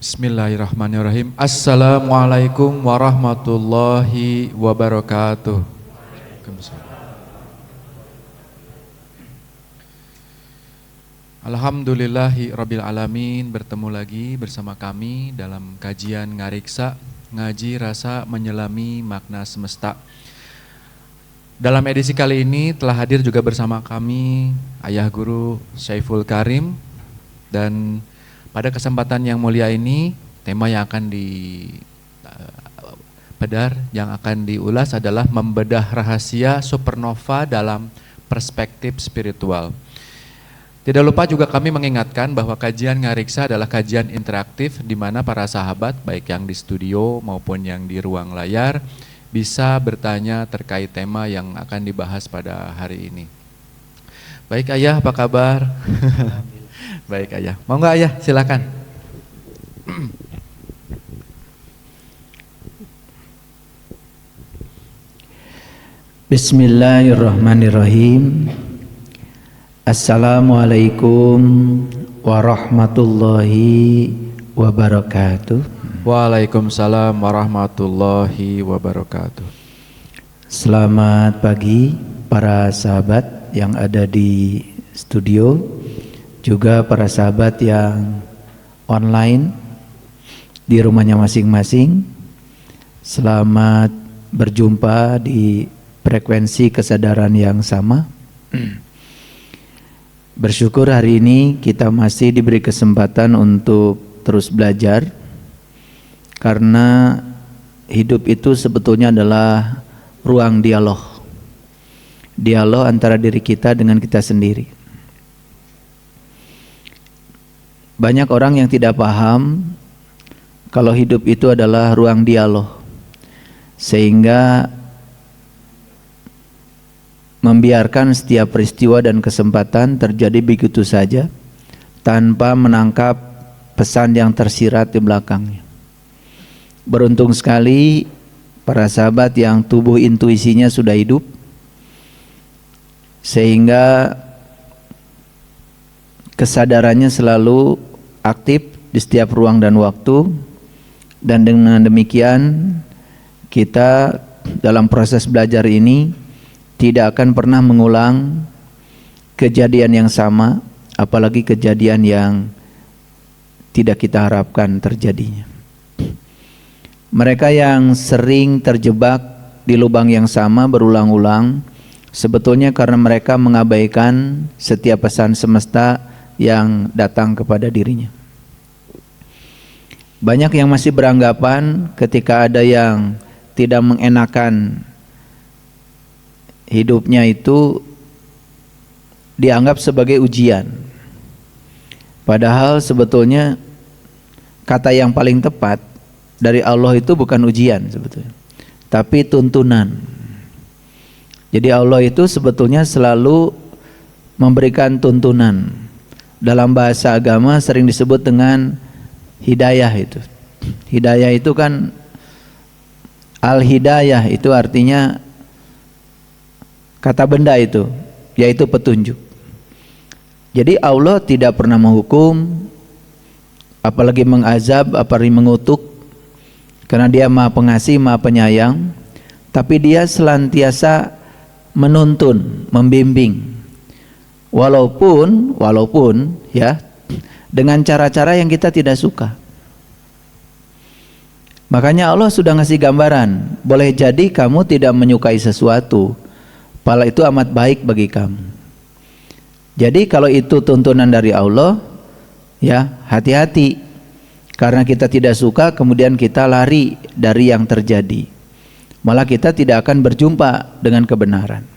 Bismillahirrahmanirrahim. Assalamualaikum warahmatullahi wabarakatuh. Alhamdulillahi rabbil alamin. Bertemu lagi bersama kami dalam kajian Ngariksa, ngaji rasa menyelami makna semesta. Dalam edisi kali ini telah hadir juga bersama kami Ayah Guru Syaiful Karim. Dan pada kesempatan yang mulia ini, tema yang akan yang akan diulas adalah membedah rahasia supernova dalam perspektif spiritual. Tidak lupa juga kami mengingatkan bahwa kajian Ngariksa adalah kajian interaktif di mana para sahabat, baik yang di studio maupun yang di ruang layar, bisa bertanya terkait tema yang akan dibahas pada hari ini. Baik Ayah, apa kabar? Baik Ayah, mau nggak Ayah? Silakan. Bismillahirrahmanirrahim. Assalamualaikum warahmatullahi wabarakatuh. Waalaikumsalam warahmatullahi wabarakatuh. Selamat pagi para sahabat yang ada di studio, juga para sahabat yang online di rumahnya masing-masing. Selamat berjumpa di frekuensi kesadaran yang sama. Bersyukur hari ini kita masih diberi kesempatan untuk terus belajar, karena hidup itu sebetulnya adalah ruang dialog antara diri kita dengan kita sendiri. Banyak orang yang tidak paham kalau hidup itu adalah ruang dialog, sehingga membiarkan setiap peristiwa dan kesempatan terjadi begitu saja tanpa menangkap pesan yang tersirat di belakangnya. Beruntung sekali para sahabat yang tubuh intuisinya sudah hidup, sehingga kesadarannya selalu aktif di setiap ruang dan waktu, dan dengan demikian kita dalam proses belajar ini tidak akan pernah mengulang kejadian yang sama, apalagi kejadian yang tidak kita harapkan terjadinya. Mereka yang sering terjebak di lubang yang sama berulang-ulang, sebetulnya karena mereka mengabaikan setiap pesan semesta yang datang kepada dirinya. Banyak yang masih beranggapan ketika ada yang tidak mengenakan hidupnya itu dianggap sebagai ujian. Padahal sebetulnya kata yang paling tepat dari Allah itu bukan ujian sebetulnya, tapi tuntunan. Jadi Allah itu sebetulnya selalu memberikan tuntunan. Dalam bahasa agama sering disebut dengan hidayah itu. Hidayah itu kan al-hidayah itu artinya kata benda itu, yaitu petunjuk. Jadi Allah tidak pernah menghukum, apalagi mengazab, apalagi mengutuk, karena Dia Maha Pengasih, Maha Penyayang. Tapi Dia senantiasa menuntun, membimbing, walaupun ya, dengan cara-cara yang kita tidak suka. Makanya Allah sudah ngasih gambaran, boleh jadi kamu tidak menyukai sesuatu, pahala itu amat baik bagi kamu. Jadi kalau itu tuntunan dari Allah, ya hati-hati, karena kita tidak suka kemudian kita lari dari yang terjadi, malah kita tidak akan berjumpa dengan kebenaran.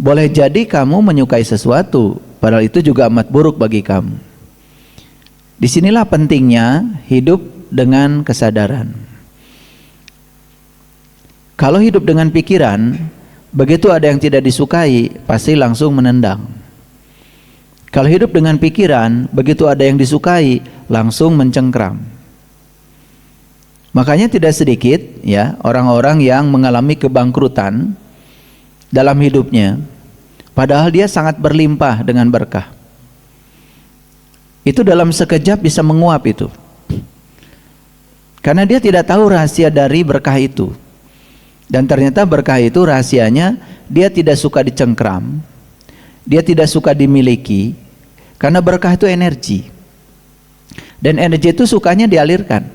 Boleh jadi kamu menyukai sesuatu, padahal itu juga amat buruk bagi kamu. Disinilah pentingnya hidup dengan kesadaran. Kalau hidup dengan pikiran, begitu ada yang tidak disukai, pasti langsung menendang. Kalau hidup dengan pikiran, begitu ada yang disukai, langsung mencengkram. Makanya tidak sedikit ya orang-orang yang mengalami kebangkrutan dalam hidupnya, padahal dia sangat berlimpah dengan berkah. Itu dalam sekejap bisa menguap itu. Karena dia tidak tahu rahasia dari berkah itu. Dan ternyata berkah itu rahasianya dia tidak suka dicengkram, dia tidak suka dimiliki, karena berkah itu energi. Dan energi itu sukanya dialirkan.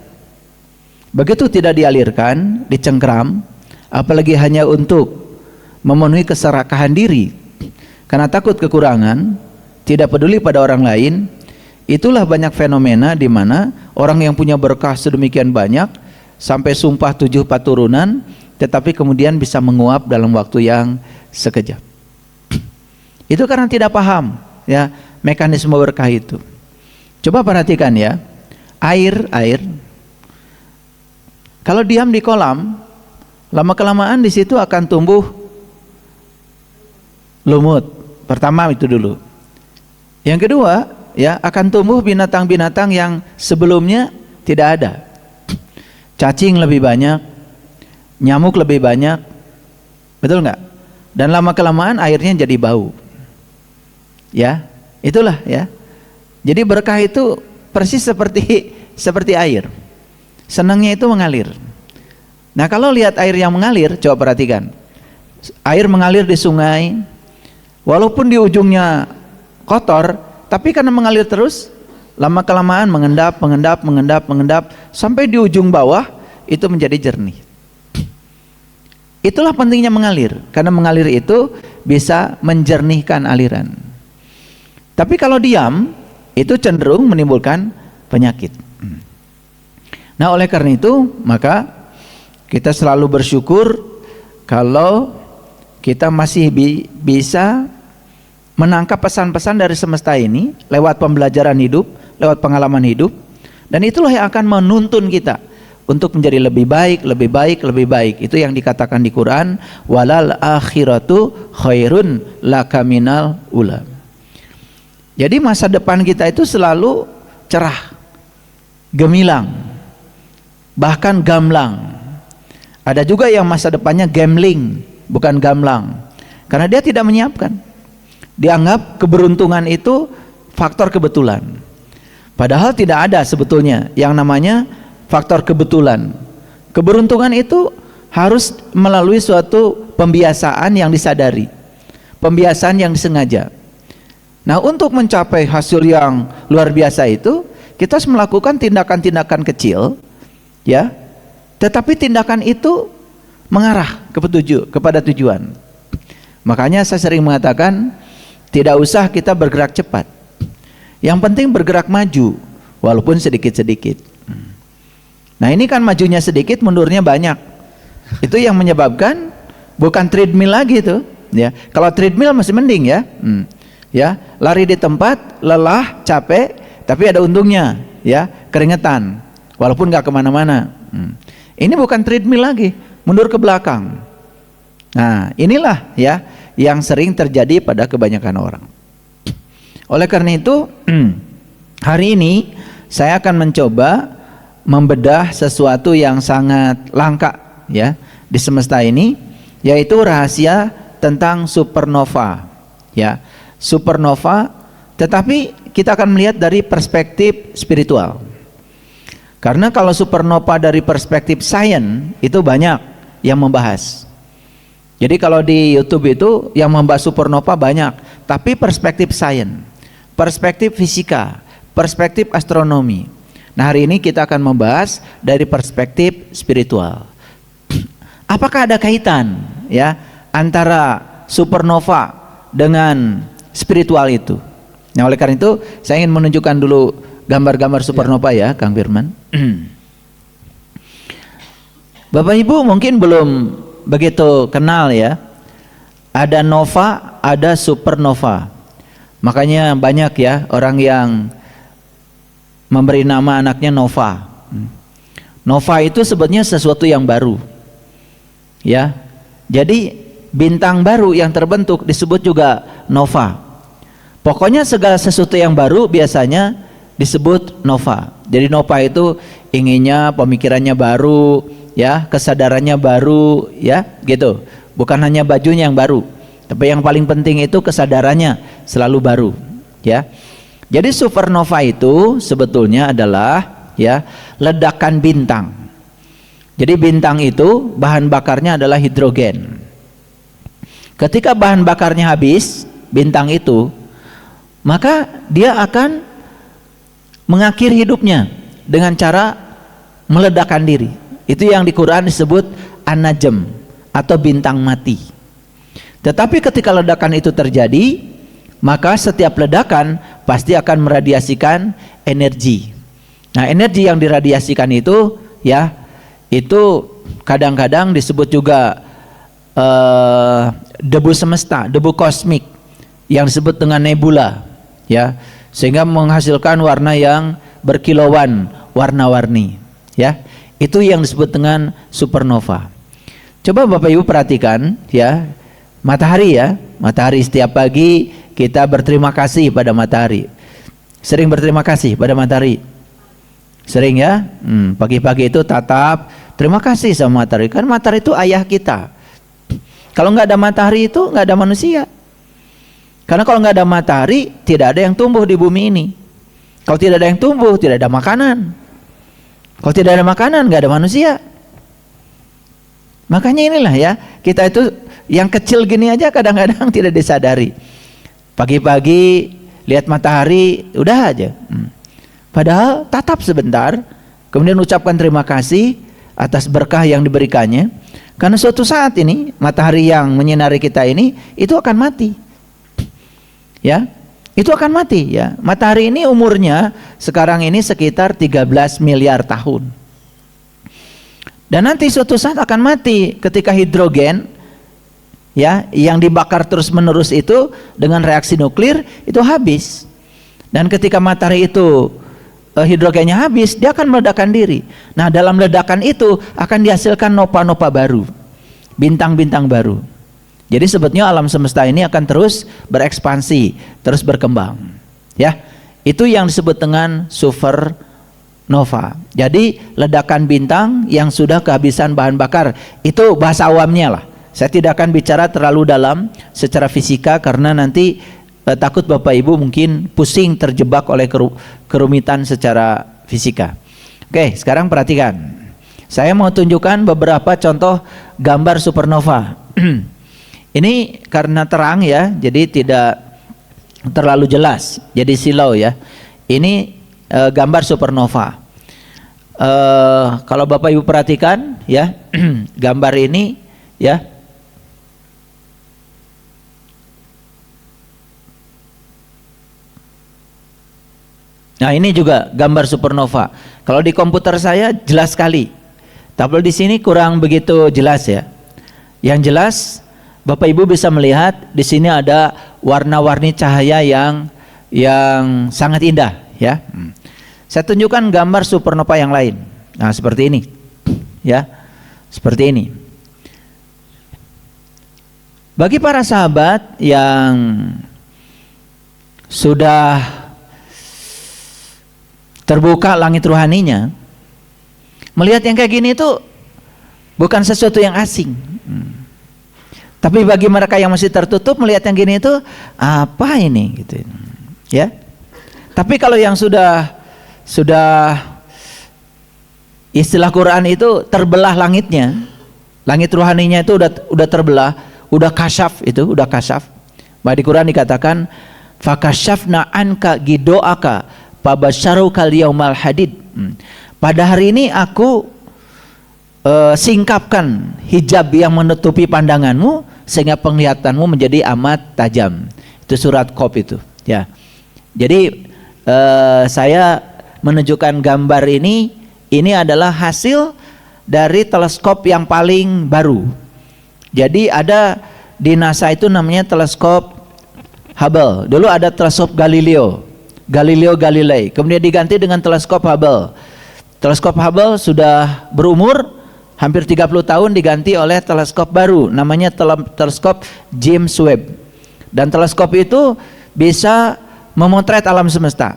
Begitu tidak dialirkan, dicengkram, apalagi hanya untuk memenuhi keserakahan diri, karena takut kekurangan, tidak peduli pada orang lain, itulah banyak fenomena di mana orang yang punya berkah sedemikian banyak sampai sumpah 7 turunan, tetapi kemudian bisa menguap dalam waktu yang sekejap. Itu karena tidak paham ya mekanisme berkah itu. Coba perhatikan ya, air kalau diam di kolam, lama kelamaan di situ akan tumbuh lumut. Pertama itu dulu. Yang kedua, ya akan tumbuh binatang-binatang yang sebelumnya tidak ada. Cacing lebih banyak, nyamuk lebih banyak, betul nggak? Dan lama kelamaan airnya jadi bau. Ya, itulah ya. Jadi berkah itu persis seperti air. Senangnya itu mengalir. Nah, kalau lihat air yang mengalir, coba perhatikan. Air mengalir di sungai, walaupun di ujungnya kotor, tapi karena mengalir terus, lama kelamaan mengendap sampai di ujung bawah itu menjadi jernih. Itulah pentingnya mengalir, karena mengalir itu bisa menjernihkan aliran. Tapi kalau diam, itu cenderung menimbulkan penyakit. Nah, oleh karena itu, maka kita selalu bersyukur kalau kita masih bisa menangkap pesan-pesan dari semesta ini lewat pembelajaran hidup, lewat pengalaman hidup, dan itulah yang akan menuntun kita untuk menjadi lebih baik. Itu yang dikatakan di Quran, walal akhiratu khairun laka minal ula. Jadi masa depan kita itu selalu cerah, gemilang, bahkan gamblang. Ada juga yang masa depannya gambling, bukan gamblang, karena dia tidak menyiapkan. Dianggap keberuntungan itu faktor kebetulan, padahal tidak ada sebetulnya yang namanya faktor kebetulan. Keberuntungan itu harus melalui suatu pembiasaan yang disadari, pembiasaan yang disengaja. Nah, untuk mencapai hasil yang luar biasa itu, kita harus melakukan tindakan-tindakan kecil, ya, tetapi tindakan itu mengarah kepada tujuan. Makanya saya sering mengatakan, tidak usah kita bergerak cepat, yang penting bergerak maju, walaupun sedikit-sedikit. Nah, ini kan majunya sedikit, mundurnya banyak. Itu yang menyebabkan bukan treadmill lagi tuh, ya. Kalau treadmill masih mending ya, ya, lari di tempat, lelah, capek, tapi ada untungnya, ya, keringetan, walaupun nggak kemana-mana. Ini bukan treadmill lagi, mundur ke belakang. Nah, inilah ya yang sering terjadi pada kebanyakan orang. Oleh karena itu, hari ini saya akan mencoba membedah sesuatu yang sangat langka ya di semesta ini, yaitu rahasia tentang supernova. Ya, supernova, tetapi kita akan melihat dari perspektif spiritual. Karena kalau supernova dari perspektif sains itu banyak yang membahas. Jadi kalau di YouTube itu yang membahas supernova banyak, tapi perspektif sains, perspektif fisika, perspektif astronomi. Nah, hari ini kita akan membahas dari perspektif spiritual. Apakah ada kaitan ya antara supernova dengan spiritual itu? Nah, oleh karena itu saya ingin menunjukkan dulu gambar-gambar supernova ya, Kang Firman. Bapak Ibu mungkin belum begitu kenal ya. Ada nova, ada supernova. Makanya banyak ya orang yang memberi nama anaknya Nova. Nova itu sebetulnya sesuatu yang baru. Ya. Jadi bintang baru yang terbentuk disebut juga nova. Pokoknya segala sesuatu yang baru biasanya disebut nova. Jadi nova itu inginnya pemikirannya baru, ya, kesadarannya baru, ya, gitu. Bukan hanya bajunya yang baru, tapi yang paling penting itu kesadarannya selalu baru, ya. Jadi supernova itu sebetulnya adalah ya, ledakan bintang. Jadi bintang itu bahan bakarnya adalah hidrogen. Ketika bahan bakarnya habis, bintang itu, maka dia akan mengakhiri hidupnya dengan cara meledakkan diri. Itu yang di Quran disebut an-najm atau bintang mati. Tetapi ketika ledakan itu terjadi, maka setiap ledakan pasti akan meradiasikan energi. Nah, energi yang diradiasikan itu, ya, itu kadang-kadang disebut juga debu semesta, debu kosmik yang disebut dengan nebula, ya, sehingga menghasilkan warna yang berkilauan, warna-warni, ya. Itu yang disebut dengan supernova. Coba Bapak Ibu perhatikan, ya, matahari, ya, matahari setiap pagi kita berterima kasih pada matahari. Sering berterima kasih pada matahari? Sering, ya. Pagi-pagi itu tatap terima kasih sama matahari, kan matahari itu ayah kita. Kalau nggak ada matahari itu nggak ada manusia. Karena kalau nggak ada matahari, tidak ada yang tumbuh di bumi ini. Kalau tidak ada yang tumbuh, tidak ada makanan. Kalau tidak ada makanan, nggak ada manusia. Makanya inilah, ya, kita itu yang kecil gini aja kadang-kadang tidak disadari. Pagi-pagi lihat matahari, udah aja. Padahal tatap sebentar, kemudian ucapkan terima kasih atas berkah yang diberikannya. Karena suatu saat ini matahari yang menyinari kita ini itu akan mati, ya, itu akan mati, ya. Matahari ini umurnya sekarang ini sekitar 13 miliar tahun, dan nanti suatu saat akan mati ketika hidrogen, ya, yang dibakar terus menerus itu dengan reaksi nuklir itu habis, dan ketika matahari itu hidrogennya habis, dia akan meledakkan diri. Nah, dalam ledakan itu akan dihasilkan nova-nova baru, bintang-bintang baru. Jadi sebetulnya alam semesta ini akan terus berekspansi, terus berkembang, ya. Itu yang disebut dengan supernova. Jadi ledakan bintang yang sudah kehabisan bahan bakar, itu bahasa awamnya lah. Saya tidak akan bicara terlalu dalam secara fisika karena nanti takut Bapak Ibu mungkin pusing terjebak oleh kerumitan secara fisika. Oke, sekarang perhatikan. Saya mau tunjukkan beberapa contoh gambar supernova. Ini karena terang, ya, jadi tidak terlalu jelas, jadi silau, ya. Ini gambar supernova. Kalau Bapak Ibu perhatikan, ya, gambar ini, ya, nah ini juga gambar supernova. Kalau di komputer saya jelas sekali, tapi di sini kurang begitu jelas, ya. Yang jelas Bapak Ibu bisa melihat di sini ada warna-warni cahaya yang sangat indah, ya. Saya tunjukkan gambar supernova yang lain. Nah, seperti ini, ya, seperti ini. Bagi para sahabat yang sudah terbuka langit rohaninya, melihat yang kayak gini itu bukan sesuatu yang asing. Tapi bagi mereka yang masih tertutup melihat yang gini itu apa ini, gitu, ya. Tapi kalau yang sudah istilah Quran itu terbelah langitnya, langit rohaninya itu udah terbelah, udah kasyaf, itu udah kasyaf. Di Quran dikatakan fakasyafna anka gidoaka Pabasyaru yaumal hadid. Pada hari ini aku singkapkan hijab yang menutupi pandanganmu sehingga penglihatanmu menjadi amat tajam. Itu surat Qaf itu, ya. Jadi saya menunjukkan gambar ini adalah hasil dari teleskop yang paling baru. Jadi ada di NASA itu namanya teleskop Hubble. Dulu ada teleskop Galileo Galilei, kemudian diganti dengan teleskop Hubble. Teleskop Hubble sudah berumur hampir 30 tahun, diganti oleh teleskop baru namanya teleskop James Webb. Dan teleskop itu bisa memotret alam semesta.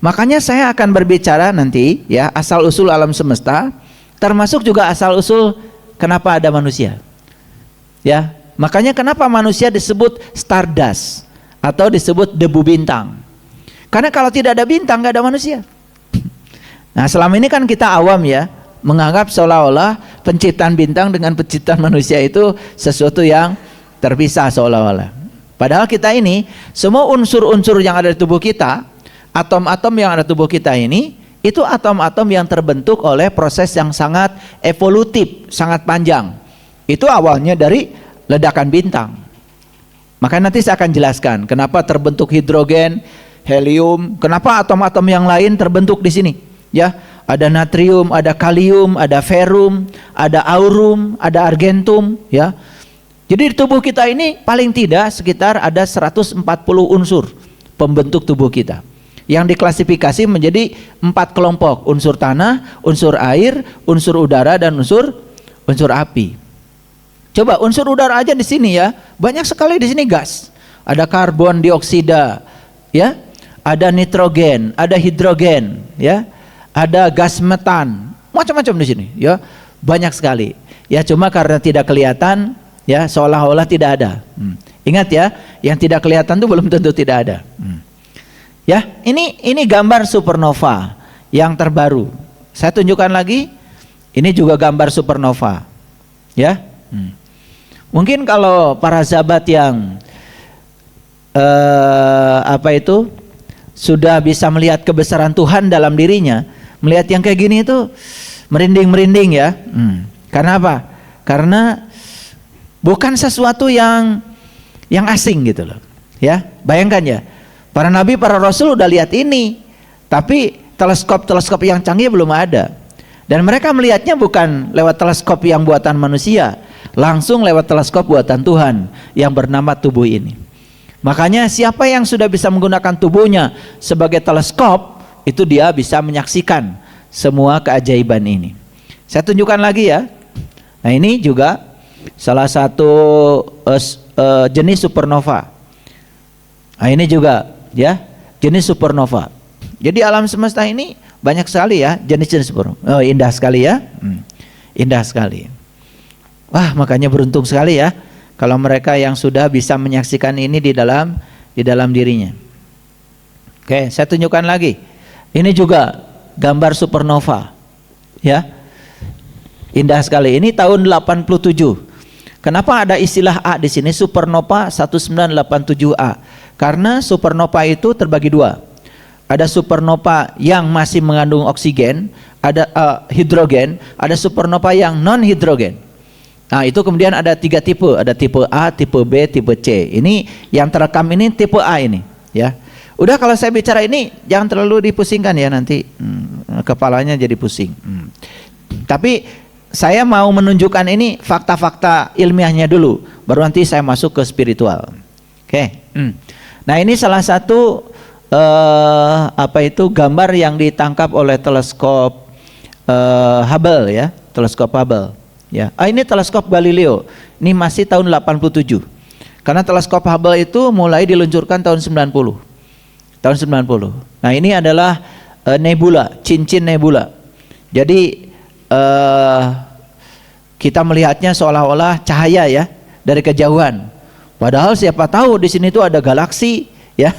Makanya saya akan berbicara nanti, ya, asal usul alam semesta, termasuk juga asal usul kenapa ada manusia, ya. Makanya kenapa manusia disebut stardust atau disebut debu bintang. Karena kalau tidak ada bintang, nggak ada manusia. Nah, selama ini kan kita awam ya, menganggap seolah-olah penciptaan bintang dengan penciptaan manusia itu sesuatu yang terpisah seolah-olah. Padahal kita ini, semua unsur-unsur yang ada di tubuh kita, atom-atom yang ada di tubuh kita ini, itu atom-atom yang terbentuk oleh proses yang sangat evolutif, sangat panjang. Itu awalnya dari ledakan bintang. Maka nanti saya akan jelaskan kenapa terbentuk hidrogen, helium, kenapa atom-atom yang lain terbentuk di sini. Ya, ada natrium, ada kalium, ada ferum, ada aurum, ada argentum, ya. Jadi di tubuh kita ini paling tidak sekitar ada 140 unsur pembentuk tubuh kita yang diklasifikasi menjadi 4 kelompok: unsur tanah, unsur air, unsur udara, dan unsur api. Coba unsur udara aja di sini ya, banyak sekali di sini gas. Ada karbon dioksida, ya, ada nitrogen, ada hidrogen, ya, ada gas metan, macam-macam di sini, ya, banyak sekali. Ya, cuma karena tidak kelihatan, ya, seolah-olah tidak ada. Ingat ya, yang tidak kelihatan itu belum tentu tidak ada. Ya, ini gambar supernova yang terbaru. Saya tunjukkan lagi. Ini juga gambar supernova. Ya. Mungkin kalau para sahabat yang sudah bisa melihat kebesaran Tuhan dalam dirinya, melihat yang kayak gini itu merinding-merinding ya. Karena apa? Karena bukan sesuatu yang asing gitu loh. Ya, bayangkan ya. Para nabi, para rasul udah lihat ini, tapi teleskop yang canggih belum ada. Dan mereka melihatnya bukan lewat teleskop yang buatan manusia, langsung lewat teleskop buatan Tuhan yang bernama tubuh ini. Makanya siapa yang sudah bisa menggunakan tubuhnya sebagai teleskop, itu dia bisa menyaksikan semua keajaiban ini. Saya tunjukkan lagi ya. Nah, ini juga salah satu jenis supernova. Nah, ini juga ya jenis supernova. Jadi alam semesta ini banyak sekali ya jenis-jenis supernova. Oh, indah sekali ya. Indah sekali. Wah, makanya beruntung sekali ya kalau mereka yang sudah bisa menyaksikan ini di dalam dirinya. Oke, saya tunjukkan lagi. Ini juga gambar supernova. Ya. Indah sekali. Ini tahun 87. Kenapa ada istilah A di sini, supernova 1987A? Karena supernova itu terbagi dua. Ada supernova yang masih mengandung oksigen, ada hidrogen, ada supernova yang non hidrogen. Nah, itu kemudian ada 3 tipe, ada tipe A, tipe B, tipe C. Ini yang terekam ini tipe A ini, ya. Udah, kalau saya bicara ini jangan terlalu dipusingkan ya, nanti kepalanya jadi pusing. Tapi saya mau menunjukkan ini fakta-fakta ilmiahnya dulu, baru nanti saya masuk ke spiritual. Oke. Nah, ini salah satu gambar yang ditangkap oleh teleskop Hubble ya, teleskop Hubble. Ya. Ini teleskop Galileo. Ini masih tahun 87. Karena teleskop Hubble itu mulai diluncurkan tahun 90. Tahun 90. Nah, ini adalah nebula, cincin nebula. Jadi kita melihatnya seolah-olah cahaya ya dari kejauhan. Padahal siapa tahu di sini tuh ada galaksi ya,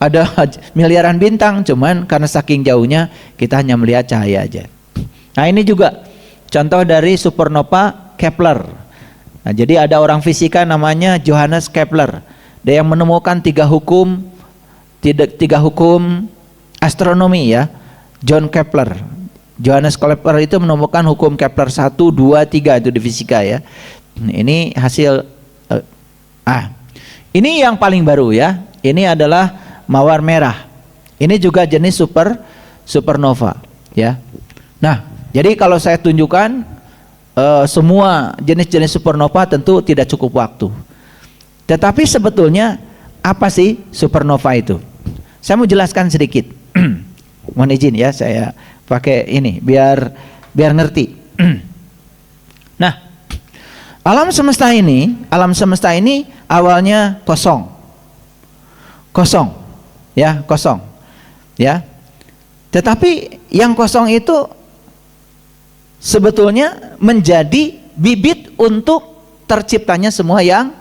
ada miliaran bintang, cuman karena saking jauhnya kita hanya melihat cahaya aja. Nah, ini juga contoh dari supernova Kepler. Nah, jadi ada orang fisika namanya Johannes Kepler. Dia yang menemukan tiga hukum astronomi ya. John Kepler. Johannes Kepler itu menemukan hukum Kepler 1, 2, 3 itu di fisika ya. Ini hasil ini yang paling baru ya. Ini adalah mawar merah. Ini juga jenis supernova ya. Nah, jadi kalau saya tunjukkan semua jenis-jenis supernova tentu tidak cukup waktu. Tetapi sebetulnya apa sih supernova itu? Saya mau jelaskan sedikit. Mohon izin ya, saya pakai ini biar ngerti. Nah, alam semesta ini awalnya kosong. Ya. Tetapi yang kosong itu sebetulnya menjadi bibit untuk terciptanya semua yang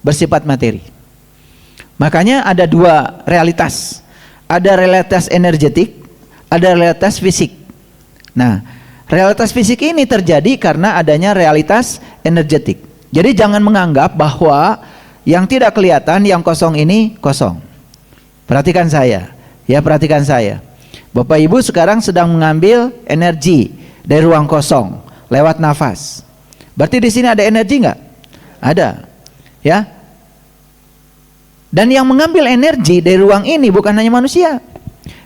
bersifat materi. Makanya ada dua realitas. Ada realitas energetik, ada realitas fisik. Nah, realitas fisik ini terjadi karena adanya realitas energetik. Jadi jangan menganggap bahwa yang tidak kelihatan, yang kosong ini kosong. Perhatikan saya, ya, perhatikan saya. Bapak Ibu sekarang sedang mengambil energi dari ruang kosong lewat nafas. Berarti di sini ada energi nggak? Ada, ya. Dan yang mengambil energi dari ruang ini bukan hanya manusia.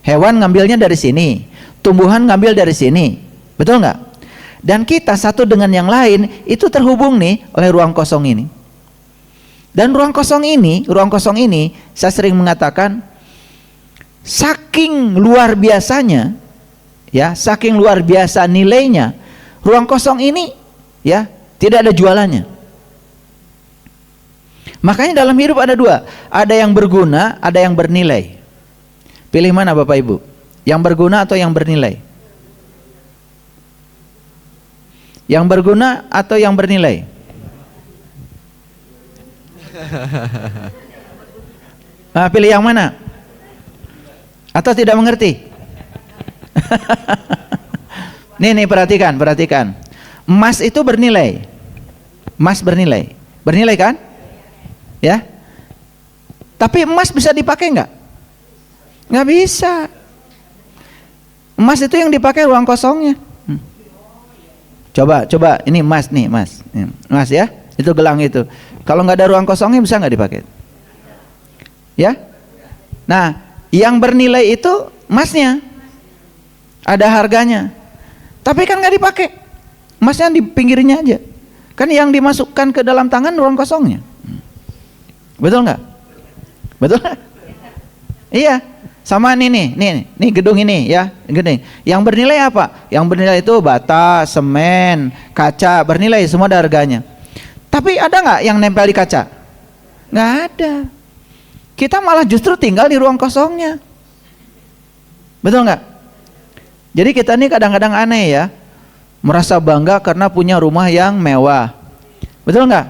Hewan ngambilnya dari sini, tumbuhan ngambil dari sini, betul nggak? Dan kita satu dengan yang lain itu terhubung nih oleh ruang kosong ini. Dan ruang kosong ini, saya sering mengatakan, saking luar biasanya, ya, saking luar biasa nilainya, ruang kosong ini, ya, tidak ada jualannya. Makanya dalam hidup ada dua, ada yang berguna, ada yang bernilai. Pilih mana Bapak Ibu? Yang berguna atau yang bernilai? Yang berguna atau yang bernilai? Nah, pilih yang mana? Atau tidak mengerti? Nih perhatikan. Emas itu bernilai. Emas bernilai. Bernilai kan? Ya. Tapi emas bisa dipakai nggak? Nggak bisa. Emas itu yang dipakai ruang kosongnya. Coba ini emas nih, emas. Emas ya. Itu gelang itu. Kalau nggak ada ruang kosongnya bisa nggak dipakai? Ya. Nah, yang bernilai itu emasnya. Ada harganya. Tapi kan nggak dipakai. Emasnya di pinggirnya aja. Kan yang dimasukkan ke dalam tangan ruang kosongnya. Betul nggak? Betul? Iya. Sama nih gedung ini ya, gini. Yang bernilai apa? Yang bernilai itu bata, semen, kaca, bernilai, semua ada harganya. Tapi ada nggak yang nempel di kaca? Nggak ada. Kita malah justru tinggal di ruang kosongnya. Betul nggak? Jadi kita ini kadang-kadang aneh ya, merasa bangga karena punya rumah yang mewah. Betul nggak?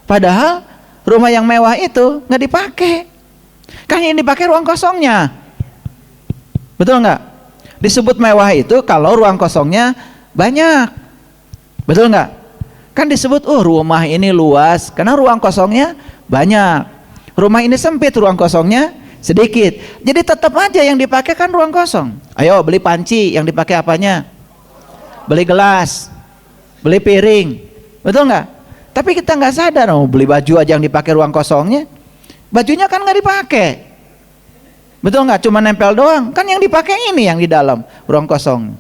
Padahal rumah yang mewah itu nggak dipakai. Kan yang dipakai ruang kosongnya. Betul nggak? Disebut mewah itu kalau ruang kosongnya banyak. Betul nggak? Kan disebut rumah ini luas karena ruang kosongnya banyak. Rumah ini sempit, ruang kosongnya sedikit. Jadi tetap aja yang dipakai kan ruang kosong. Ayo beli panci, yang dipakai apanya? Beli gelas, beli piring. Betul nggak? Tapi kita nggak sadar, beli baju aja yang dipakai ruang kosongnya. Bajunya kan nggak dipakai. Betul nggak? Cuma nempel doang. Kan yang dipakai ini yang di dalam ruang kosong.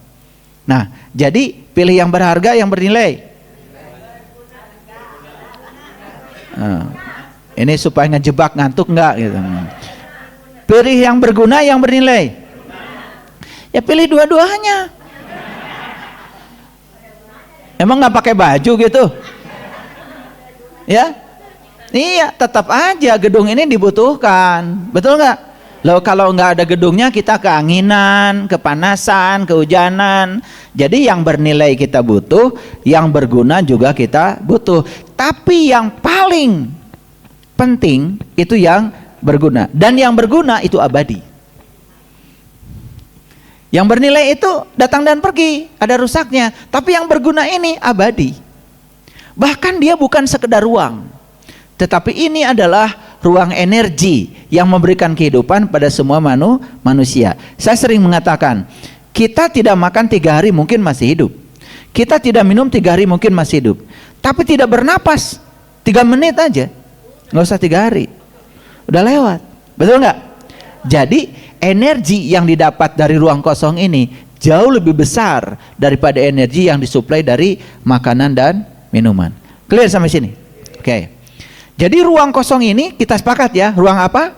Nah, jadi pilih yang berharga, yang bernilai. Nah, ini supaya ngejebak ngantuk nggak gitu. Pilih yang berguna, yang bernilai. Ya pilih dua-duanya. Emang nggak pakai baju gitu? Ya? Iya, tetap aja gedung ini dibutuhkan. Betul nggak? Loh, kalau nggak ada gedungnya kita keanginan, kepanasan, kehujanan. Jadi yang bernilai kita butuh, yang berguna juga kita butuh. Tapi yang paling penting itu yang berguna. Dan yang berguna itu abadi. Yang bernilai itu datang dan pergi, ada rusaknya. Tapi yang berguna ini abadi. Bahkan dia bukan sekedar ruang, tetapi ini adalah ruang energi yang memberikan kehidupan pada semua manusia. Saya sering mengatakan, kita tidak makan 3 hari mungkin masih hidup. Kita tidak minum 3 hari mungkin masih hidup. Tapi tidak bernapas 3 menit aja, nggak usah 3 hari, udah lewat. Betul nggak? Jadi energi yang didapat dari ruang kosong ini jauh lebih besar daripada energi yang disuplai dari makanan dan minuman. Clear sampai sini? Oke. Jadi ruang kosong ini kita sepakat ya, ruang apa?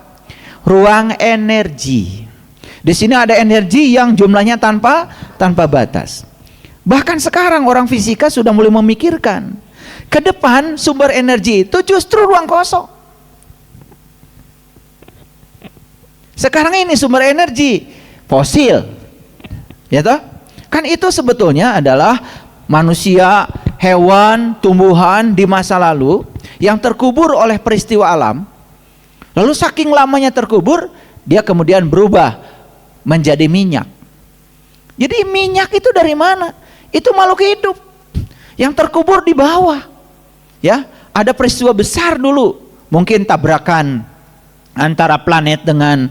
Ruang energi. Di sini ada energi yang jumlahnya tanpa batas. Bahkan sekarang orang fisika sudah mulai memikirkan ke depan sumber energi itu justru ruang kosong. Sekarang ini sumber energi fosil, ya toh? Kan itu sebetulnya adalah manusia, hewan, tumbuhan di masa lalu yang terkubur oleh peristiwa alam. Lalu saking lamanya terkubur, dia kemudian berubah menjadi minyak. Jadi minyak itu dari mana? Itu makhluk hidup yang terkubur di bawah. Ya, ada peristiwa besar dulu, mungkin tabrakan antara planet dengan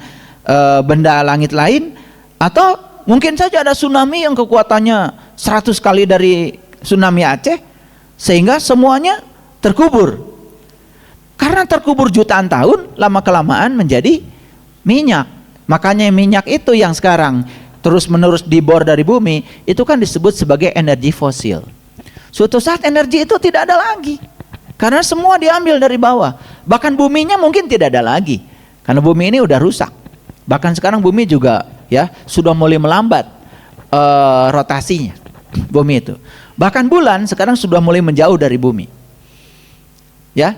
benda langit lain, atau mungkin saja ada tsunami yang kekuatannya 100 kali dari tsunami Aceh, sehingga semuanya terkubur. Karena terkubur jutaan tahun, lama kelamaan menjadi minyak. Makanya minyak itu yang sekarang terus menerus dibor dari bumi, itu kan disebut sebagai energi fosil. Suatu saat energi itu tidak ada lagi, karena semua diambil dari bawah. Bahkan buminya mungkin tidak ada lagi, karena bumi ini udah rusak. Bahkan sekarang bumi juga ya sudah mulai melambat rotasinya bumi itu. Bahkan bulan sekarang sudah mulai menjauh dari bumi. Ya,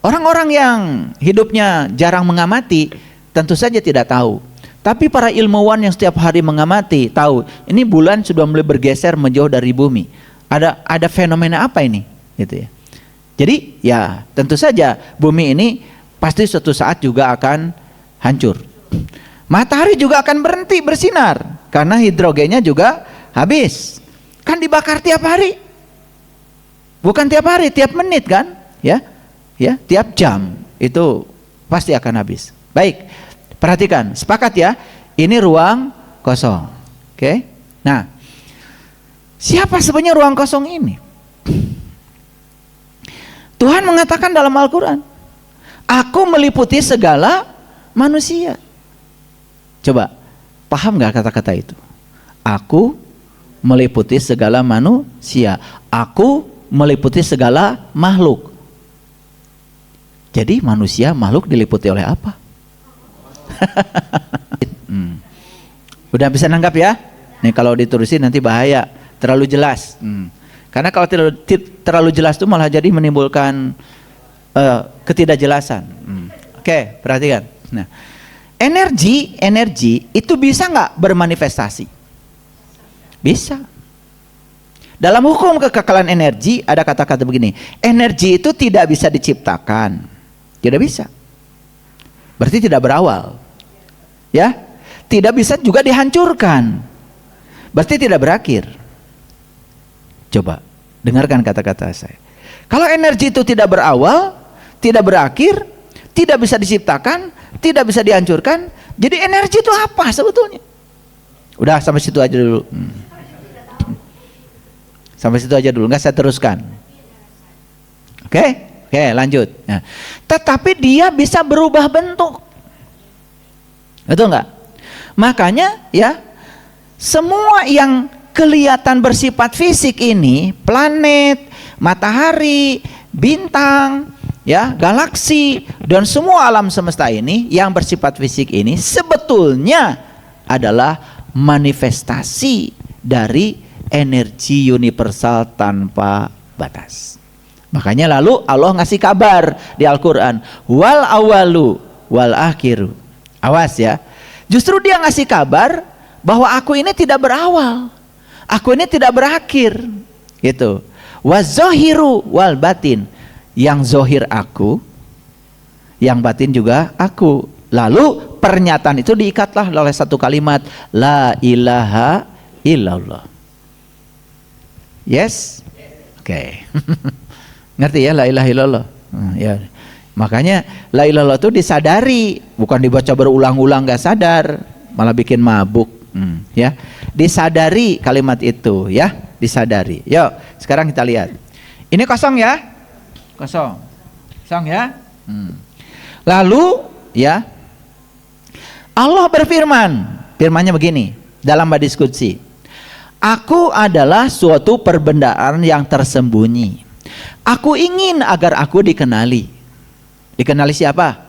orang-orang yang hidupnya jarang mengamati tentu saja tidak tahu. Tapi para ilmuwan yang setiap hari mengamati tahu, ini bulan sudah mulai bergeser menjauh dari bumi. Ada fenomena apa ini? Gitu ya. Jadi ya tentu saja bumi ini pasti suatu saat juga akan hancur. Matahari juga akan berhenti bersinar karena hidrogennya juga habis. Kan dibakar tiap hari. Bukan tiap hari, tiap menit kan? Ya. Ya, tiap jam itu pasti akan habis. Baik. Perhatikan, sepakat ya. Ini ruang kosong. Oke? Nah, siapa sebenarnya ruang kosong ini? Tuhan mengatakan dalam Al-Qur'an, aku meliputi segala manusia. Coba, paham gak kata-kata itu? Aku meliputi segala manusia. Aku meliputi segala makhluk. Jadi manusia, makhluk diliputi oleh apa? Udah bisa nanggap ya? Nih kalau diterusin nanti bahaya, terlalu jelas. Karena kalau terlalu jelas itu malah jadi menimbulkan ketidakjelasan. Oke, perhatikan. Nah, energi itu bisa nggak bermanifestasi? Bisa. Dalam hukum kekekalan energi ada kata-kata begini, energi itu tidak bisa diciptakan, tidak bisa. Berarti tidak berawal, ya. Tidak bisa juga dihancurkan, berarti tidak berakhir. Coba dengarkan kata-kata saya. Kalau energi itu tidak berawal, tidak berakhir, tidak bisa diciptakan, tidak bisa dihancurkan, jadi energi itu apa sebetulnya? Udah sampai situ aja dulu. Sampai situ aja dulu, nggak saya teruskan. Oke, lanjut. Nah, tetapi dia bisa berubah bentuk, betul nggak? Makanya ya, semua yang kelihatan bersifat fisik ini, planet, matahari, bintang, ya, galaksi, dan semua alam semesta ini yang bersifat fisik ini sebetulnya adalah manifestasi dari energi universal tanpa batas. Makanya lalu Allah ngasih kabar di Al-Quran, wal awalu wal akhiru. Awas ya, justru dia ngasih kabar bahwa aku ini tidak berawal, aku ini tidak berakhir, gitu. Wazohiru wal batin, yang zohir aku, yang batin juga aku. Lalu pernyataan itu diikatlah oleh satu kalimat, la ilaha illallah. Yes? Oke. Ngerti ya la ilaha illallah? Ya. Makanya la ilaha illallah itu disadari, bukan dibaca berulang-ulang gak sadar, malah bikin mabuk. Ya. Disadari kalimat itu ya, disadari. Yuk, sekarang kita lihat. Ini kosong ya? Kosong. Kosong ya? Lalu ya, Allah berfirman, firmannya begini dalam hadis qudsi, aku adalah suatu perbendaan yang tersembunyi. Aku ingin agar aku dikenali. Dikenali siapa?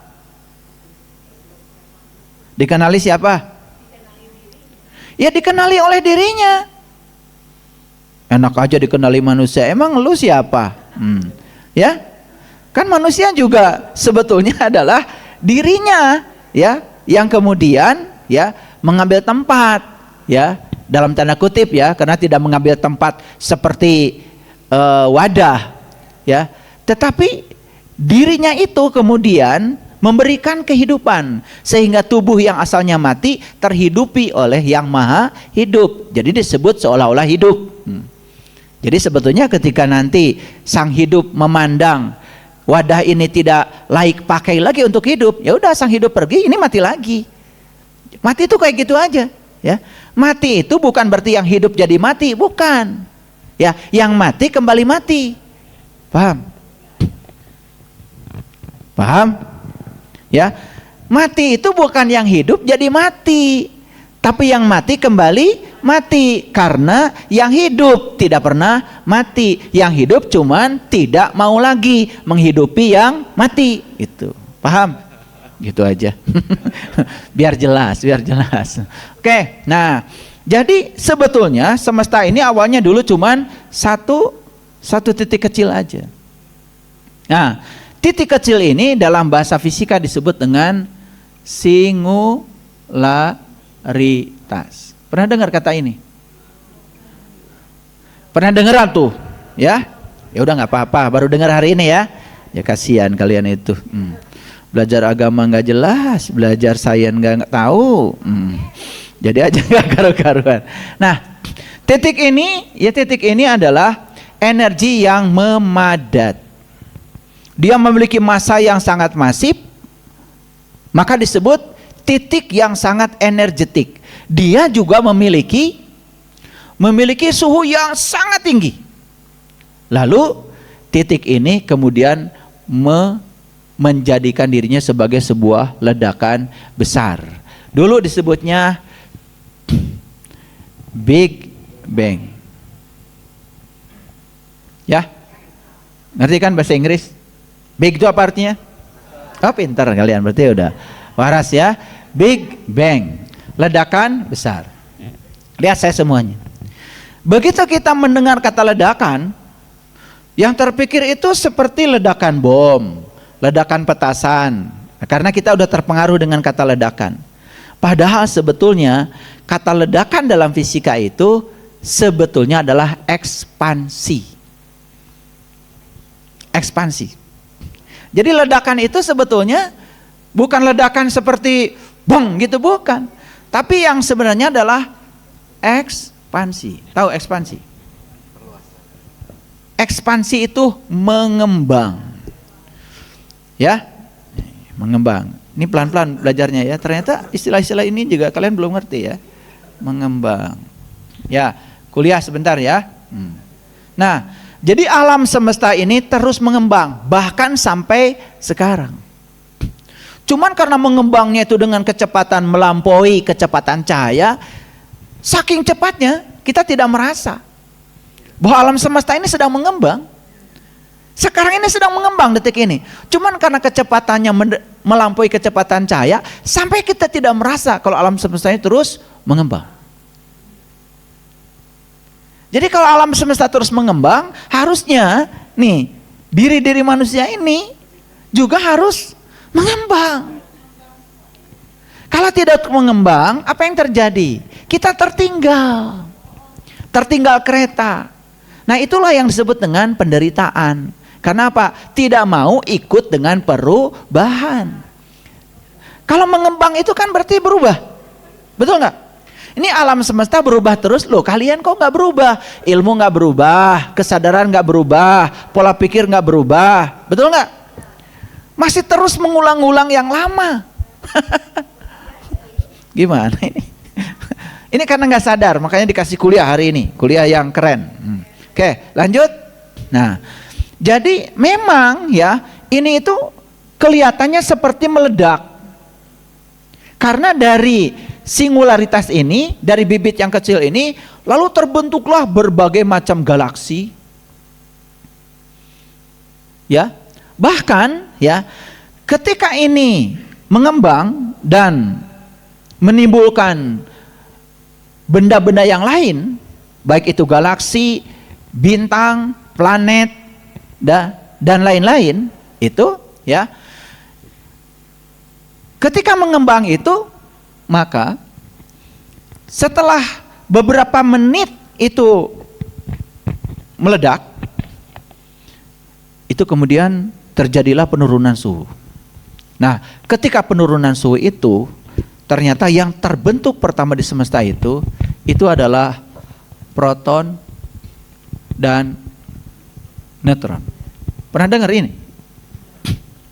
Dikenali siapa? Ya dikenali oleh dirinya. Enak aja dikenali manusia. Emang lu siapa? Ya, kan manusia juga sebetulnya adalah dirinya, ya, yang kemudian ya mengambil tempat, ya, dalam tanda kutip ya, karena tidak mengambil tempat seperti wadah, ya, tetapi dirinya itu kemudian memberikan kehidupan, sehingga tubuh yang asalnya mati terhidupi oleh yang maha hidup. Jadi disebut seolah-olah hidup. Jadi sebetulnya ketika nanti sang hidup memandang wadah ini tidak layak pakai lagi untuk hidup, ya udah sang hidup pergi, ini mati lagi. Mati itu kayak gitu aja, ya. Mati itu bukan berarti yang hidup jadi mati, bukan. Ya, yang mati kembali mati. Paham? Paham? Ya. Mati itu bukan yang hidup jadi mati, tapi yang mati kembali mati, karena yang hidup tidak pernah mati. Yang hidup cuman tidak mau lagi menghidupi yang mati. Itu. Paham? Gitu aja. biar jelas. Oke, nah, jadi sebetulnya semesta ini awalnya dulu cuman satu titik kecil aja. Nah, titik kecil ini dalam bahasa fisika disebut dengan singularitas. Pernah dengar kata ini? Pernah dengar tuh? Ya? Ya udah nggak apa-apa, baru dengar hari ini ya. Ya kasihan kalian itu. Belajar agama nggak jelas, belajar sains nggak tahu, jadi aja nggak karu-karuan. Nah, titik ini adalah energi yang memadat. Dia memiliki massa yang sangat masif, maka disebut titik yang sangat energetik. Dia juga memiliki suhu yang sangat tinggi. Lalu titik ini kemudian menjadikan dirinya sebagai sebuah ledakan besar. Dulu disebutnya Big Bang. Ya, ngerti kan bahasa Inggris? Big itu apa artinya? Oh, pintar kalian, berarti udah waras ya. Big Bang, ledakan besar. Lihat saya semuanya. Begitu kita mendengar kata ledakan, yang terpikir itu seperti ledakan bom, ledakan petasan, karena kita udah terpengaruh dengan kata ledakan. Padahal sebetulnya kata ledakan dalam fisika itu sebetulnya adalah ekspansi. Ekspansi. Jadi ledakan itu sebetulnya bukan ledakan seperti bong gitu, bukan. Tapi yang sebenarnya adalah ekspansi. Tahu ekspansi? Ekspansi itu mengembang. Ya, mengembang. Ini pelan-pelan belajarnya ya. Ternyata istilah-istilah ini juga kalian belum ngerti ya. Mengembang. Ya, kuliah sebentar ya. Nah, jadi alam semesta ini terus mengembang, bahkan sampai sekarang. Cuman karena mengembangnya itu dengan kecepatan melampaui kecepatan cahaya, saking cepatnya kita tidak merasa bahwa alam semesta ini sedang mengembang. Sekarang ini sedang mengembang detik ini. Cuman karena kecepatannya melampaui kecepatan cahaya, sampai kita tidak merasa kalau alam semesta ini terus mengembang. Jadi kalau alam semesta terus mengembang, harusnya nih diri manusia ini juga harus mengembang. Kalau tidak mengembang, apa yang terjadi? Kita tertinggal kereta. Nah, itulah yang disebut dengan penderitaan. Karena apa? Tidak mau ikut dengan perubahan. Kalau mengembang itu kan berarti berubah, betul nggak? Ini alam semesta berubah terus loh. Kalian kok nggak berubah? Ilmu nggak berubah, kesadaran nggak berubah, pola pikir nggak berubah, betul nggak? Masih terus mengulang-ulang yang lama. Gimana ini? Ini karena nggak sadar, makanya dikasih kuliah hari ini, kuliah yang keren. Oke, lanjut. Nah, jadi memang ya ini itu kelihatannya seperti meledak. Karena dari singularitas ini, dari bibit yang kecil ini, lalu terbentuklah berbagai macam galaksi. Ya, bahkan ya, ketika ini mengembang dan menimbulkan benda-benda yang lain, baik itu galaksi, bintang, planet, dan lain-lain, itu ya, ketika mengembang itu, maka setelah beberapa menit itu meledak, itu kemudian terjadilah penurunan suhu. Nah, ketika penurunan suhu itu, ternyata yang terbentuk pertama di semesta itu adalah proton dan neutron. Pernah dengar ini?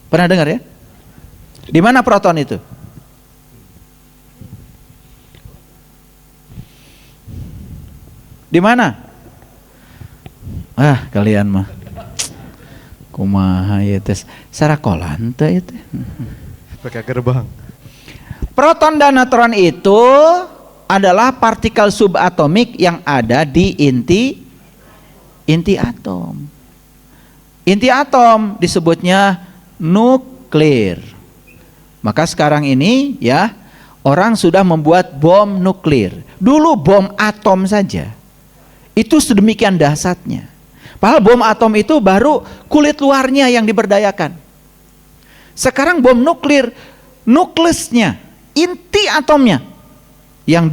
Pernah dengar ya? Di mana proton itu? Di mana? Kalian mah kumaha ya tes sarakolan teh itu. Pakai gerbang. Proton dan neutron itu adalah partikel subatomik yang ada di inti atom. Inti atom disebutnya nuklir. Maka sekarang ini ya, orang sudah membuat bom nuklir. Dulu bom atom saja itu sedemikian dahsyatnya. Padahal bom atom itu baru kulit luarnya yang diberdayakan. Sekarang bom nuklir, nukleusnya, inti atomnya yang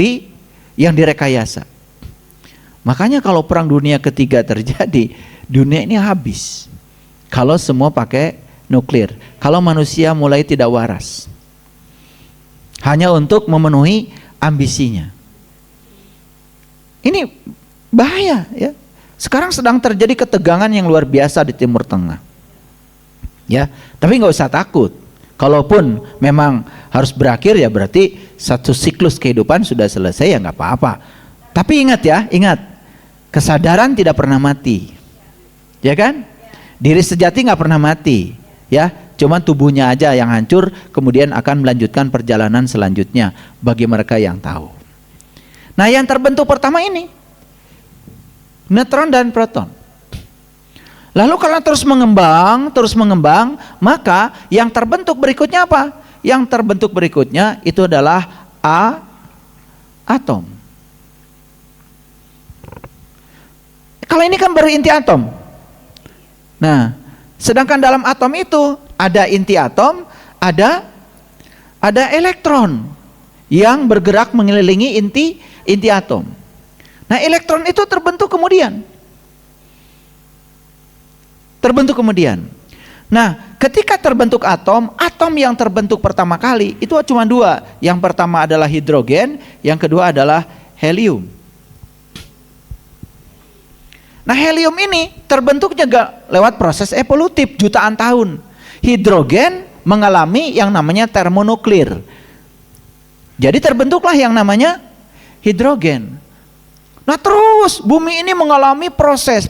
direkayasa. Makanya kalau perang dunia ketiga terjadi, dunia ini habis. Kalau semua pakai nuklir, kalau manusia mulai tidak waras, hanya untuk memenuhi ambisinya. Ini bahaya ya. Sekarang sedang terjadi ketegangan yang luar biasa di Timur Tengah. Ya, tapi nggak usah takut. Kalaupun memang harus berakhir ya berarti satu siklus kehidupan sudah selesai ya nggak apa-apa. Tapi ingat ya, ingat, kesadaran tidak pernah mati, ya kan? Diri sejati nggak pernah mati, ya. Cuman tubuhnya aja yang hancur, kemudian akan melanjutkan perjalanan selanjutnya bagi mereka yang tahu. Nah, yang terbentuk pertama ini neutron dan proton. Lalu kalau terus mengembang, maka yang terbentuk berikutnya apa? Yang terbentuk berikutnya itu adalah atom. Kalau ini kan baru inti atom. Nah, sedangkan dalam atom itu ada inti atom, ada elektron yang bergerak mengelilingi inti atom. Nah, elektron itu terbentuk kemudian. Nah, ketika terbentuk atom yang terbentuk pertama kali itu cuma dua. Yang pertama adalah hidrogen, yang kedua adalah helium. Nah, helium ini terbentuk juga lewat proses evolutif jutaan tahun. Hidrogen mengalami yang namanya termonuklir. Jadi terbentuklah yang namanya hidrogen. Nah, terus bumi ini mengalami proses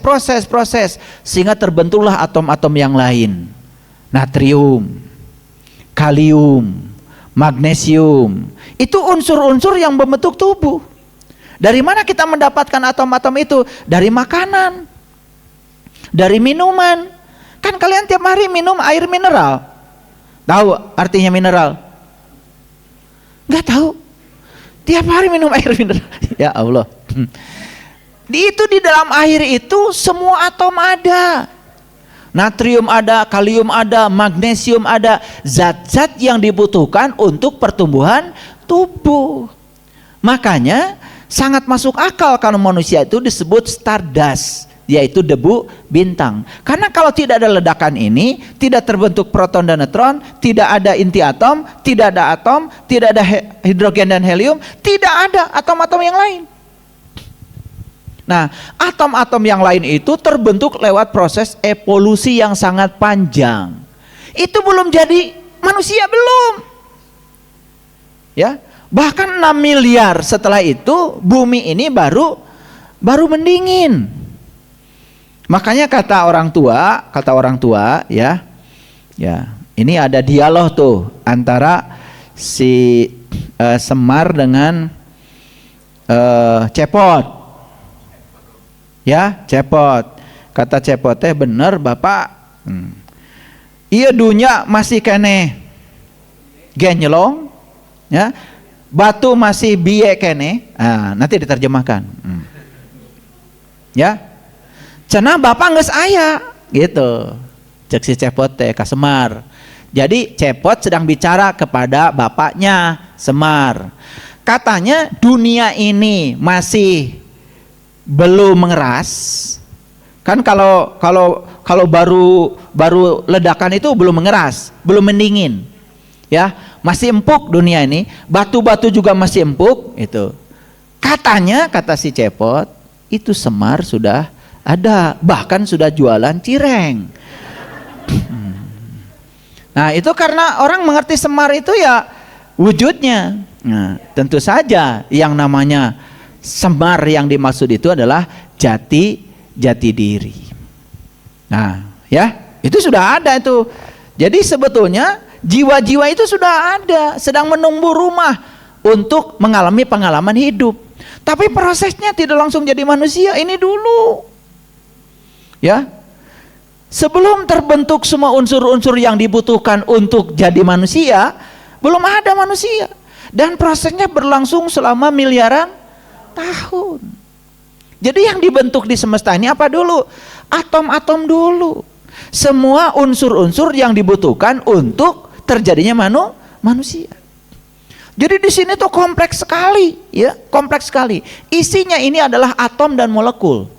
sehingga terbentuklah atom-atom yang lain. Natrium, kalium, magnesium. Itu unsur-unsur yang membentuk tubuh. Dari mana kita mendapatkan atom-atom itu? Dari makanan, dari minuman. Kan kalian tiap hari minum air mineral. Tahu artinya mineral? Nggak tahu. Tiap hari minum air mineral. Ya Allah. Itu di dalam air itu semua atom ada. Natrium ada, kalium ada, magnesium ada. Zat-zat yang dibutuhkan untuk pertumbuhan tubuh. Makanya sangat masuk akal kalau manusia itu disebut stardust, yaitu debu bintang. Karena kalau tidak ada ledakan ini, tidak terbentuk proton dan neutron, tidak ada inti atom, tidak ada hidrogen dan helium, tidak ada atom-atom yang lain. Nah, atom-atom yang lain itu terbentuk lewat proses evolusi yang sangat panjang. Itu belum jadi manusia, belum. Ya, bahkan 6 miliar setelah itu bumi ini baru mendingin. Makanya kata orang tua ya, ini ada dialog tuh antara si Semar dengan Cepot. Ya, Cepot. Kata Cepot teh bener Bapak. Iya dunya masih kene genyelong, ya. Batu masih biye kene. Nanti diterjemahkan. Ya. Cenah Bapak geus aya gitu. Cek si Cepot teh ka Semar. Jadi Cepot sedang bicara kepada bapaknya Semar. Katanya dunia ini masih belum mengeras. Kan kalau baru ledakan itu belum mengeras, belum mendingin. Ya, masih empuk dunia ini, batu-batu juga masih empuk itu. Katanya, kata si Cepot, itu Semar sudah ada, bahkan sudah jualan cireng. Nah, itu karena orang mengerti Semar itu ya wujudnya. Nah, tentu saja yang namanya Semar yang dimaksud itu adalah jati diri. Nah, ya, itu sudah ada itu. Jadi sebetulnya jiwa-jiwa itu sudah ada, sedang menunggu rumah untuk mengalami pengalaman hidup. Tapi prosesnya tidak langsung jadi manusia, ini dulu. Ya. Sebelum terbentuk semua unsur-unsur yang dibutuhkan untuk jadi manusia, belum ada manusia. Dan prosesnya berlangsung selama miliaran tahun. Jadi yang dibentuk di semesta ini apa dulu? Atom-atom dulu. Semua unsur-unsur yang dibutuhkan untuk terjadinya manusia. Jadi di sini tuh kompleks sekali, ya, kompleks sekali. Isinya ini adalah atom dan molekul.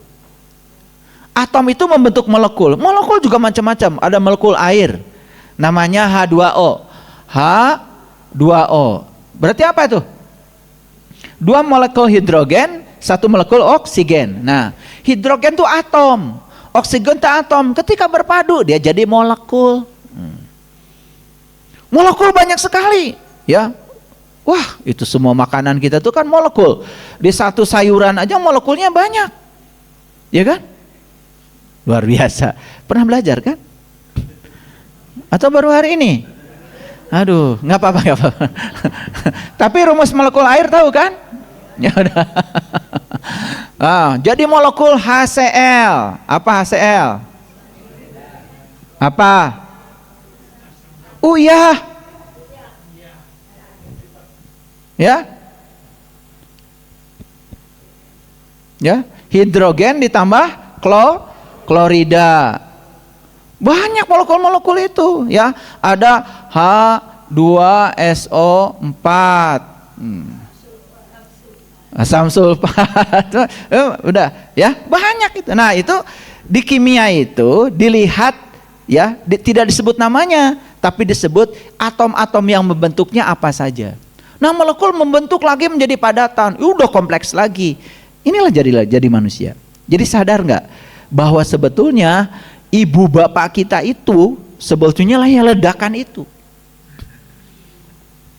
Atom itu membentuk molekul. Molekul juga macam-macam. Ada molekul air, namanya H2O. H2O. Berarti apa itu? 2 molekul hidrogen, 1 molekul oksigen. Nah, hidrogen itu atom, oksigen itu atom. Ketika berpadu dia jadi molekul. Molekul banyak sekali, ya. Wah, itu semua makanan kita tuh kan molekul. Di satu sayuran aja molekulnya banyak, ya kan? Luar biasa. Pernah belajar kan? Atau baru hari ini? Aduh, nggak apa-apa. Tapi rumus molekul air tahu kan? Ya udah. Jadi molekul HCl. Apa HCl? Apa? Uyah. Ya. Ya, hidrogen ditambah klorida. Banyak molekul-molekul itu, ya. Ada H2SO4. Asam sulfat. Udah, ya. Banyak itu. Nah, itu di kimia itu dilihat, ya, tidak disebut namanya, tapi disebut atom-atom yang membentuknya apa saja. Nah, molekul membentuk lagi menjadi padatan. Udah kompleks lagi. Inilah jadi manusia. Jadi sadar nggak bahwa sebetulnya ibu bapak kita itu sebetulnya lah yang ledakan itu.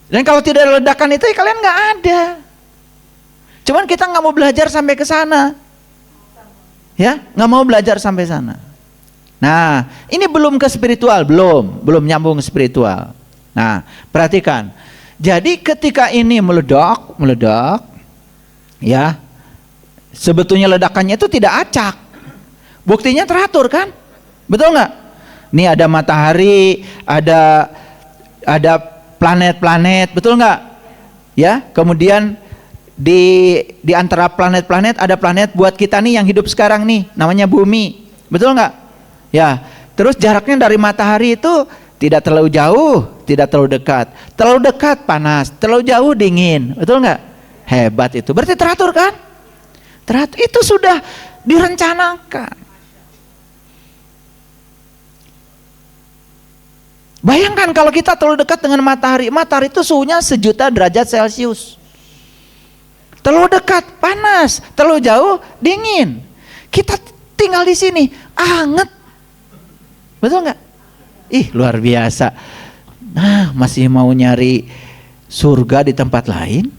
Dan kalau tidak ada ledakan itu, ya kalian nggak ada. Cuman kita nggak mau belajar sampai ke sana, ya, nggak mau belajar sampai sana. Nah, ini belum ke spiritual, belum nyambung ke spiritual. Nah, perhatikan. Jadi ketika ini meledak, ya, sebetulnya ledakannya itu tidak acak. Buktinya teratur kan? Betul nggak? Ini ada matahari, ada planet-planet, betul nggak? Ya, kemudian di antara planet-planet ada planet buat kita nih yang hidup sekarang nih, namanya bumi, betul nggak? Ya, terus jaraknya dari matahari itu tidak terlalu jauh, tidak terlalu dekat. Terlalu dekat panas, terlalu jauh dingin, betul nggak? Hebat itu, berarti teratur kan? Teratur, itu sudah direncanakan. Bayangkan kalau kita terlalu dekat dengan matahari, matahari itu suhunya 1.000.000 derajat Celcius. Terlalu dekat panas, terlalu jauh dingin. Kita tinggal di sini anget, betul nggak? Ih, luar biasa. Nah, masih mau nyari surga di tempat lain?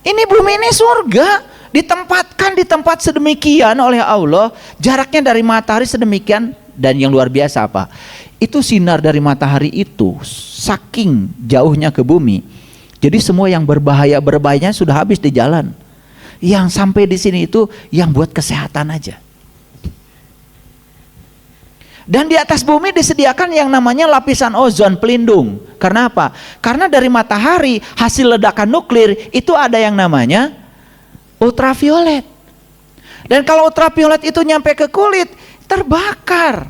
Ini bumi ini surga, ditempatkan di tempat sedemikian oleh Allah, jaraknya dari matahari sedemikian. Dan yang luar biasa apa? Itu sinar dari matahari itu saking jauhnya ke bumi. Jadi semua yang berbahayanya sudah habis di jalan. Yang sampai di sini itu yang buat kesehatan aja. Dan di atas bumi disediakan yang namanya lapisan ozon pelindung. Karena apa? Karena dari matahari hasil ledakan nuklir itu ada yang namanya ultraviolet. Dan kalau ultraviolet itu nyampe ke kulit, terbakar.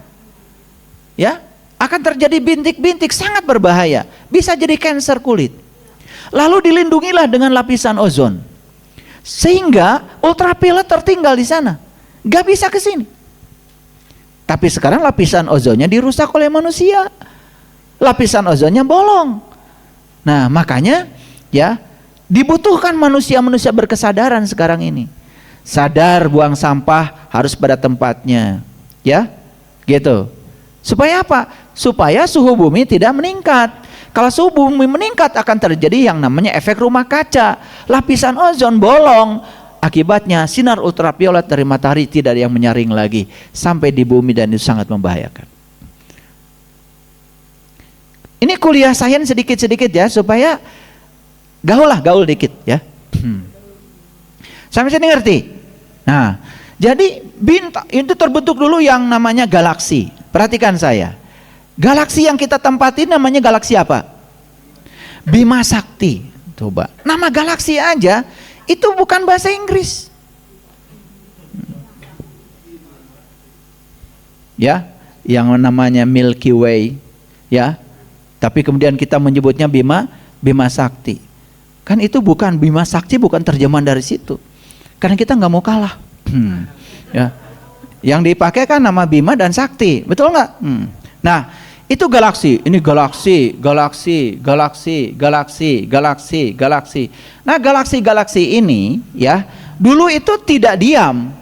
Ya, akan terjadi bintik-bintik sangat berbahaya. Bisa jadi kanker kulit. Lalu dilindungilah dengan lapisan ozon. Sehingga ultraviolet tertinggal di sana. Gak bisa ke sini. Tapi sekarang lapisan ozonnya dirusak oleh manusia. lapisan ozonnya bolong. Nah, makanya ya dibutuhkan manusia-manusia berkesadaran sekarang ini. Sadar buang sampah harus pada tempatnya. Ya. Gitu. Supaya apa? Supaya suhu bumi tidak meningkat. Kalau suhu bumi meningkat akan terjadi yang namanya efek rumah kaca. Lapisan ozon bolong. Akibatnya sinar ultraviolet dari matahari tidak ada yang menyaring lagi sampai di bumi dan itu sangat membahayakan. Ini kuliah sains sedikit-sedikit ya supaya gaul dikit ya. Sampai sini ngerti? Nah, jadi bintang itu terbentuk dulu yang namanya galaksi. Perhatikan saya. Galaksi yang kita tempatin namanya galaksi apa? Bima Sakti. Coba. Nama galaksi aja itu bukan bahasa Inggris. Ya, yang namanya Milky Way, ya. Tapi kemudian kita menyebutnya Bima Sakti. Kan itu bukan Bima Sakti, bukan terjemahan dari situ. Karena kita nggak mau kalah. Ya. Yang dipakai kan nama Bima dan Sakti, betul nggak? Nah, itu galaksi. Ini galaksi. Nah, galaksi ini ya, dulu itu tidak diam.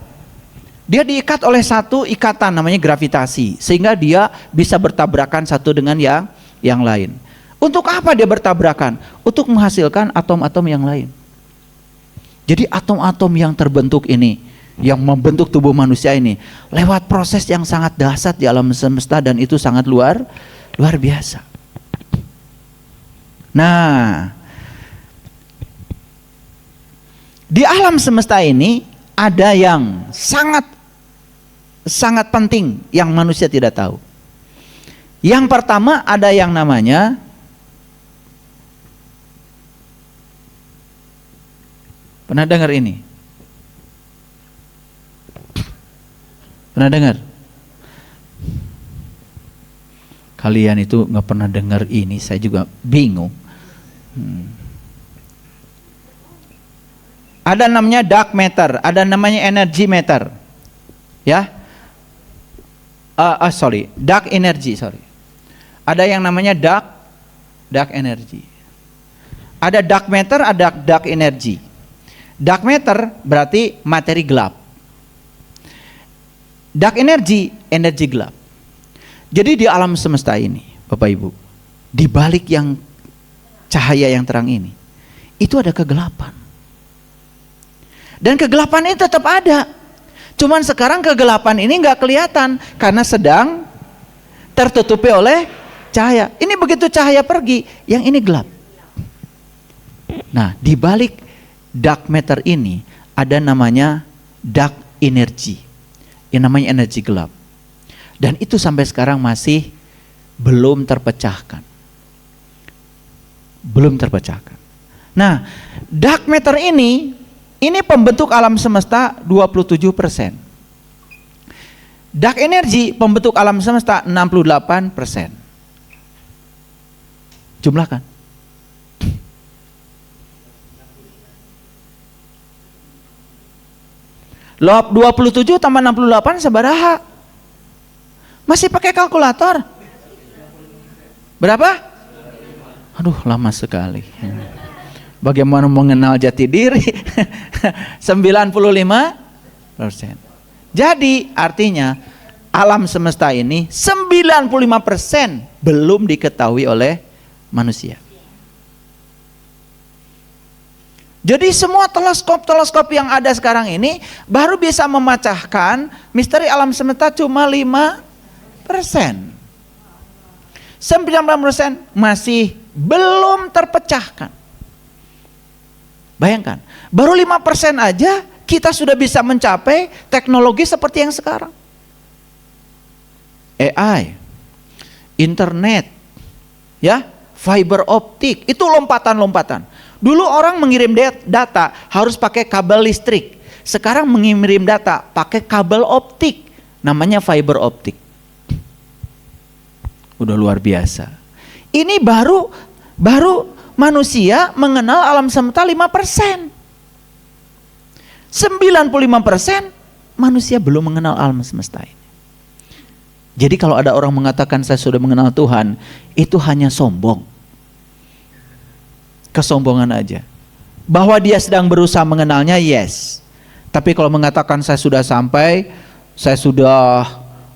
Dia diikat oleh satu ikatan namanya gravitasi, sehingga dia bisa bertabrakan satu dengan yang lain. Untuk apa dia bertabrakan? Untuk menghasilkan atom-atom yang lain. Jadi atom-atom yang terbentuk ini, yang membentuk tubuh manusia ini, lewat proses yang sangat dahsyat di alam semesta dan itu sangat luar biasa. Nah, di alam semesta ini ada yang sangat penting yang manusia tidak tahu. Yang pertama ada yang namanya pernah dengar ini? Pernah dengar? Kalian itu nggak pernah dengar ini, saya juga bingung. Ada namanya dark matter, ada namanya energy matter, ya. Dark energy, Ada yang namanya dark energy. Ada dark matter, ada dark energy. Dark matter berarti materi gelap. Dark energy gelap. Jadi di alam semesta ini, Bapak Ibu, di balik yang cahaya yang terang ini, itu ada kegelapan. Dan kegelapan ini tetap ada. Cuman sekarang kegelapan ini nggak kelihatan karena sedang tertutupi oleh cahaya. Ini begitu cahaya pergi, yang ini gelap. Nah, di balik dark matter ini ada namanya dark energy. Yang namanya energi gelap. Dan itu sampai sekarang masih belum terpecahkan. Nah, dark matter ini pembentuk alam semesta 27%. Dark energy pembentuk alam semesta 68%. Jumlahkan. Lob 27 tambah 68 sabaraha? Masih pakai kalkulator? Berapa? Aduh, lama sekali. Bagaimana mengenal jati diri? 95%. Jadi artinya alam semesta ini 95% belum diketahui oleh manusia. Jadi semua teleskop yang ada sekarang ini baru bisa memecahkan misteri alam semesta cuma 5%. 90% masih belum terpecahkan. Bayangkan, baru 5% aja kita sudah bisa mencapai teknologi seperti yang sekarang. AI, internet, ya, fiber optik, itu lompatan-lompatan. Dulu orang mengirim data harus pakai kabel listrik. Sekarang mengirim data pakai kabel optik, namanya fiber optik. Udah luar biasa. Ini baru manusia mengenal alam semesta 5%. 95% manusia belum mengenal alam semesta ini. Jadi kalau ada orang mengatakan saya sudah mengenal Tuhan, itu hanya sombong. Kesombongan aja. Bahwa dia sedang berusaha mengenalnya, yes. Tapi kalau mengatakan saya sudah sampai, saya sudah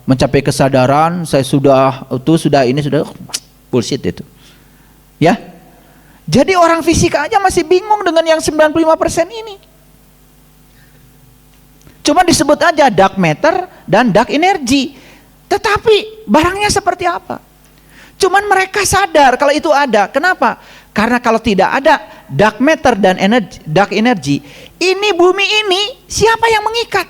mencapai kesadaran, saya sudah bullshit itu. Ya. Jadi orang fisika aja masih bingung dengan yang 95% ini. Cuma disebut aja dark matter dan dark energy. Tetapi barangnya seperti apa? Cuman mereka sadar kalau itu ada. Kenapa? Karena kalau tidak ada dark matter dan dark energy, ini bumi ini siapa yang mengikat?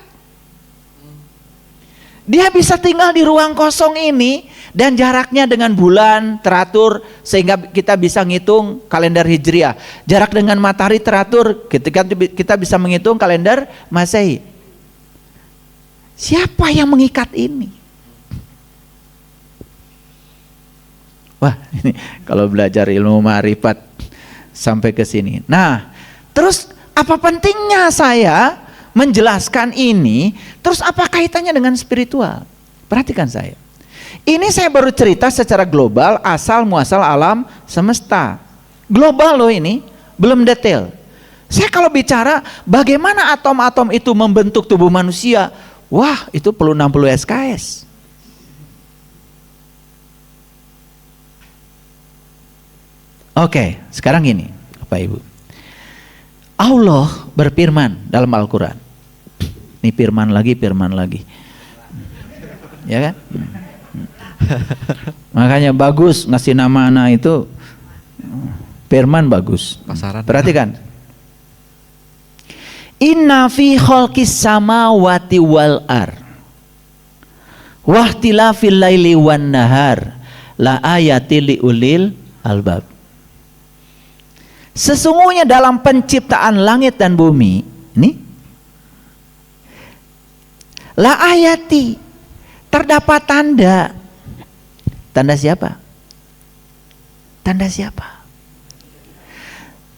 Dia bisa tinggal di ruang kosong ini dan jaraknya dengan bulan teratur sehingga kita bisa ngitung kalender Hijriah. Jarak dengan matahari teratur ketika kita bisa menghitung kalender Masehi. Siapa yang mengikat ini? Wah, ini kalau belajar ilmu ma'rifat sampai ke sini. Nah, terus apa pentingnya saya menjelaskan ini? Terus apa kaitannya dengan spiritual? Perhatikan saya. Ini saya baru cerita secara global, asal muasal alam semesta. Global loh ini, belum detail. Saya kalau bicara bagaimana atom-atom itu membentuk tubuh manusia, wah itu perlu 60 SKS. Oke, sekarang gini, Bapak Ibu. Allah berfirman dalam Al-Quran. Ini firman lagi. Ya kan? Makanya bagus ngasih nama anak itu, firman bagus. Pasaran. Perhatikan. Inna fi khalqis samawati wal ar wahtilafil laili wan nahar la ayati liulil albab. Sesungguhnya dalam penciptaan langit dan bumi ini la ayati, terdapat tanda. Tanda siapa? Tanda siapa?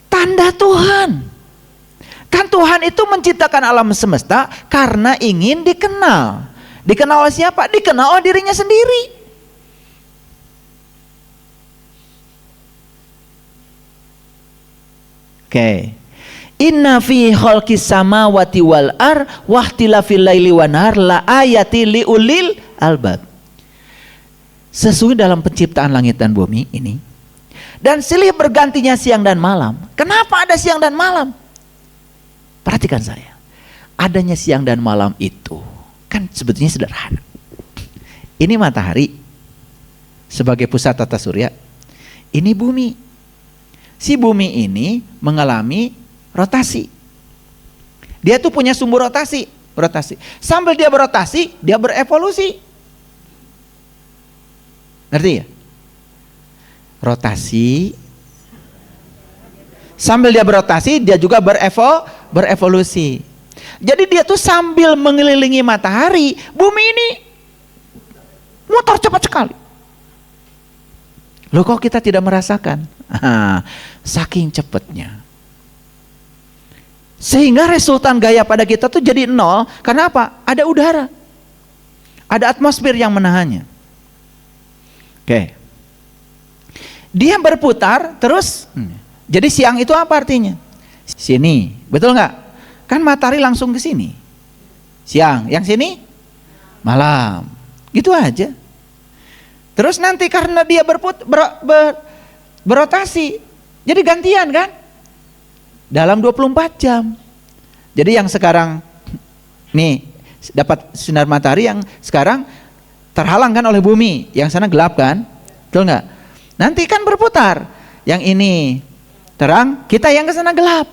Tanda Tuhan. Kan Tuhan itu menciptakan alam semesta karena ingin dikenal. Dikenal oleh siapa? Dikenal oleh dirinya sendiri. Oke. Inna fi khalqis samawati wal ar wahtilafil laili wan nahar la ayati liulil albab. Sesungguhnya dalam penciptaan langit dan bumi ini dan silih bergantinya siang dan malam. Kenapa ada siang dan malam? Perhatikan saya. Adanya siang dan malam itu kan sebetulnya sederhana. Ini matahari sebagai pusat tata surya. Ini bumi. Si bumi ini mengalami rotasi. Dia tuh punya sumber rotasi. Sambil dia berotasi, dia berevolusi. Ngerti ya? Rotasi. Sambil dia berotasi, dia juga berevolusi. Jadi dia tuh sambil mengelilingi matahari, bumi ini muter cepat sekali. Loh kok kita tidak merasakan? Saking cepatnya. Sehingga resultan gaya pada kita tuh jadi nol. Karena apa? Ada udara. Ada atmosfer yang menahannya. Oke. Dia berputar terus. Jadi siang itu apa artinya? Sini. Betul nggak? Kan matahari langsung ke sini. Siang. Yang sini? Malam. Gitu aja. Terus nanti karena dia berotasi, jadi gantian kan? Dalam 24 jam. Jadi yang sekarang nih dapat sinar matahari, yang sekarang terhalang kan oleh bumi, yang sana gelap kan? Betul nggak? Nanti kan berputar. Yang ini terang, kita yang ke sana gelap.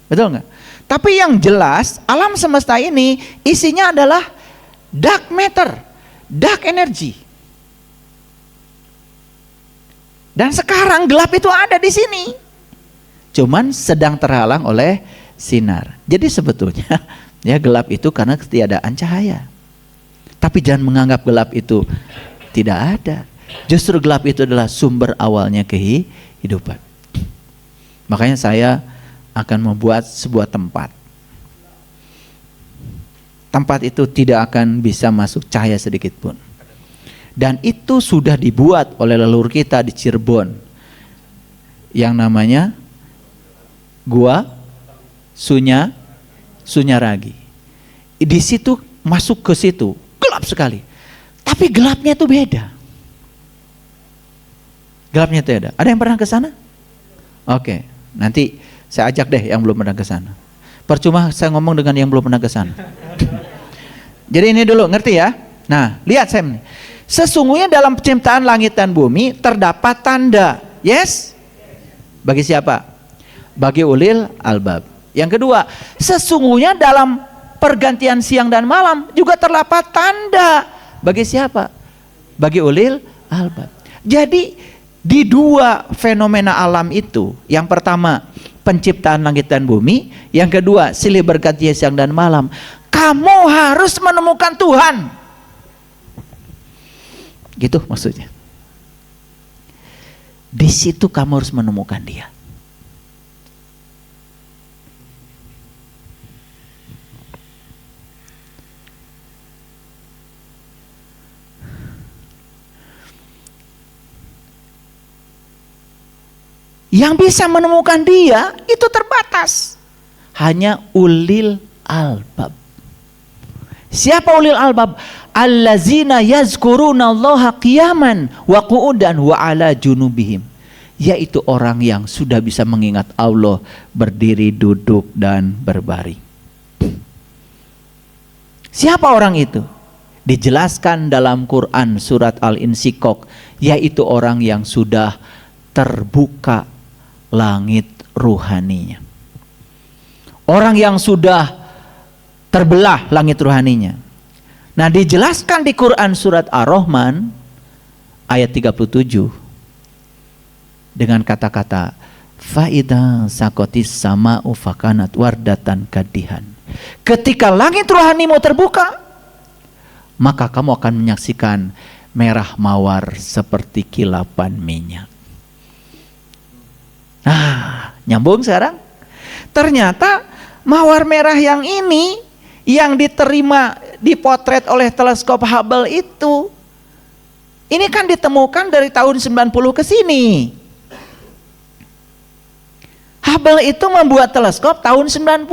Betul nggak? Tapi yang jelas alam semesta ini isinya adalah dark matter, dark energy. Dan sekarang gelap itu ada di sini. Cuman sedang terhalang oleh sinar. Jadi sebetulnya ya gelap itu karena ketiadaan cahaya. Tapi jangan menganggap gelap itu tidak ada. Justru gelap itu adalah sumber awalnya kehidupan. Makanya saya akan membuat sebuah tempat. Tempat itu tidak akan bisa masuk cahaya sedikit pun. Dan itu sudah dibuat oleh leluhur kita di Cirebon, yang namanya Gua Sunyaragi. Di situ masuk ke situ, gelap sekali. Tapi gelapnya itu beda. Gelapnya itu ada. Ada yang pernah ke sana? Oke, nanti saya ajak deh yang belum pernah ke sana. Percuma saya ngomong dengan yang belum pernah ke sana. Jadi ini dulu, ngerti ya? Nah, lihat Sam. Sesungguhnya dalam penciptaan langit dan bumi terdapat tanda. Yes? Bagi siapa? Bagi ulil albab. Yang kedua, sesungguhnya dalam pergantian siang dan malam juga terdapat tanda. Bagi siapa? Bagi ulil albab. Jadi di dua fenomena alam itu, yang pertama penciptaan langit dan bumi, yang kedua silih berganti siang dan malam, kamu harus menemukan Tuhan. Gitu maksudnya. Di situ kamu harus menemukan Dia. Yang bisa menemukan Dia itu terbatas. Hanya ulil albab. Siapa ulil albab? Allazina yazkuruna Allaha qiyaman wa qu'udan wa ala junubihim. Yaitu orang yang sudah bisa mengingat Allah berdiri, duduk, dan berbaring. Siapa orang itu? Dijelaskan dalam Quran surat Al-Insyikok, yaitu orang yang sudah terbuka langit ruhaninya. Orang yang sudah terbelah langit ruhaninya. Nah, dijelaskan di Quran surat Ar-Rahman ayat 37 dengan kata-kata faida sakotis sama ufakanat wardatan kadihan. Ketika langit rohanimu terbuka, maka kamu akan menyaksikan merah mawar seperti kilapan minyak. Nah, nyambung sekarang? Ternyata mawar merah yang ini yang diterima, dipotret oleh teleskop Hubble itu, ini kan ditemukan dari tahun 90 ke sini. Hubble itu membuat teleskop tahun 90,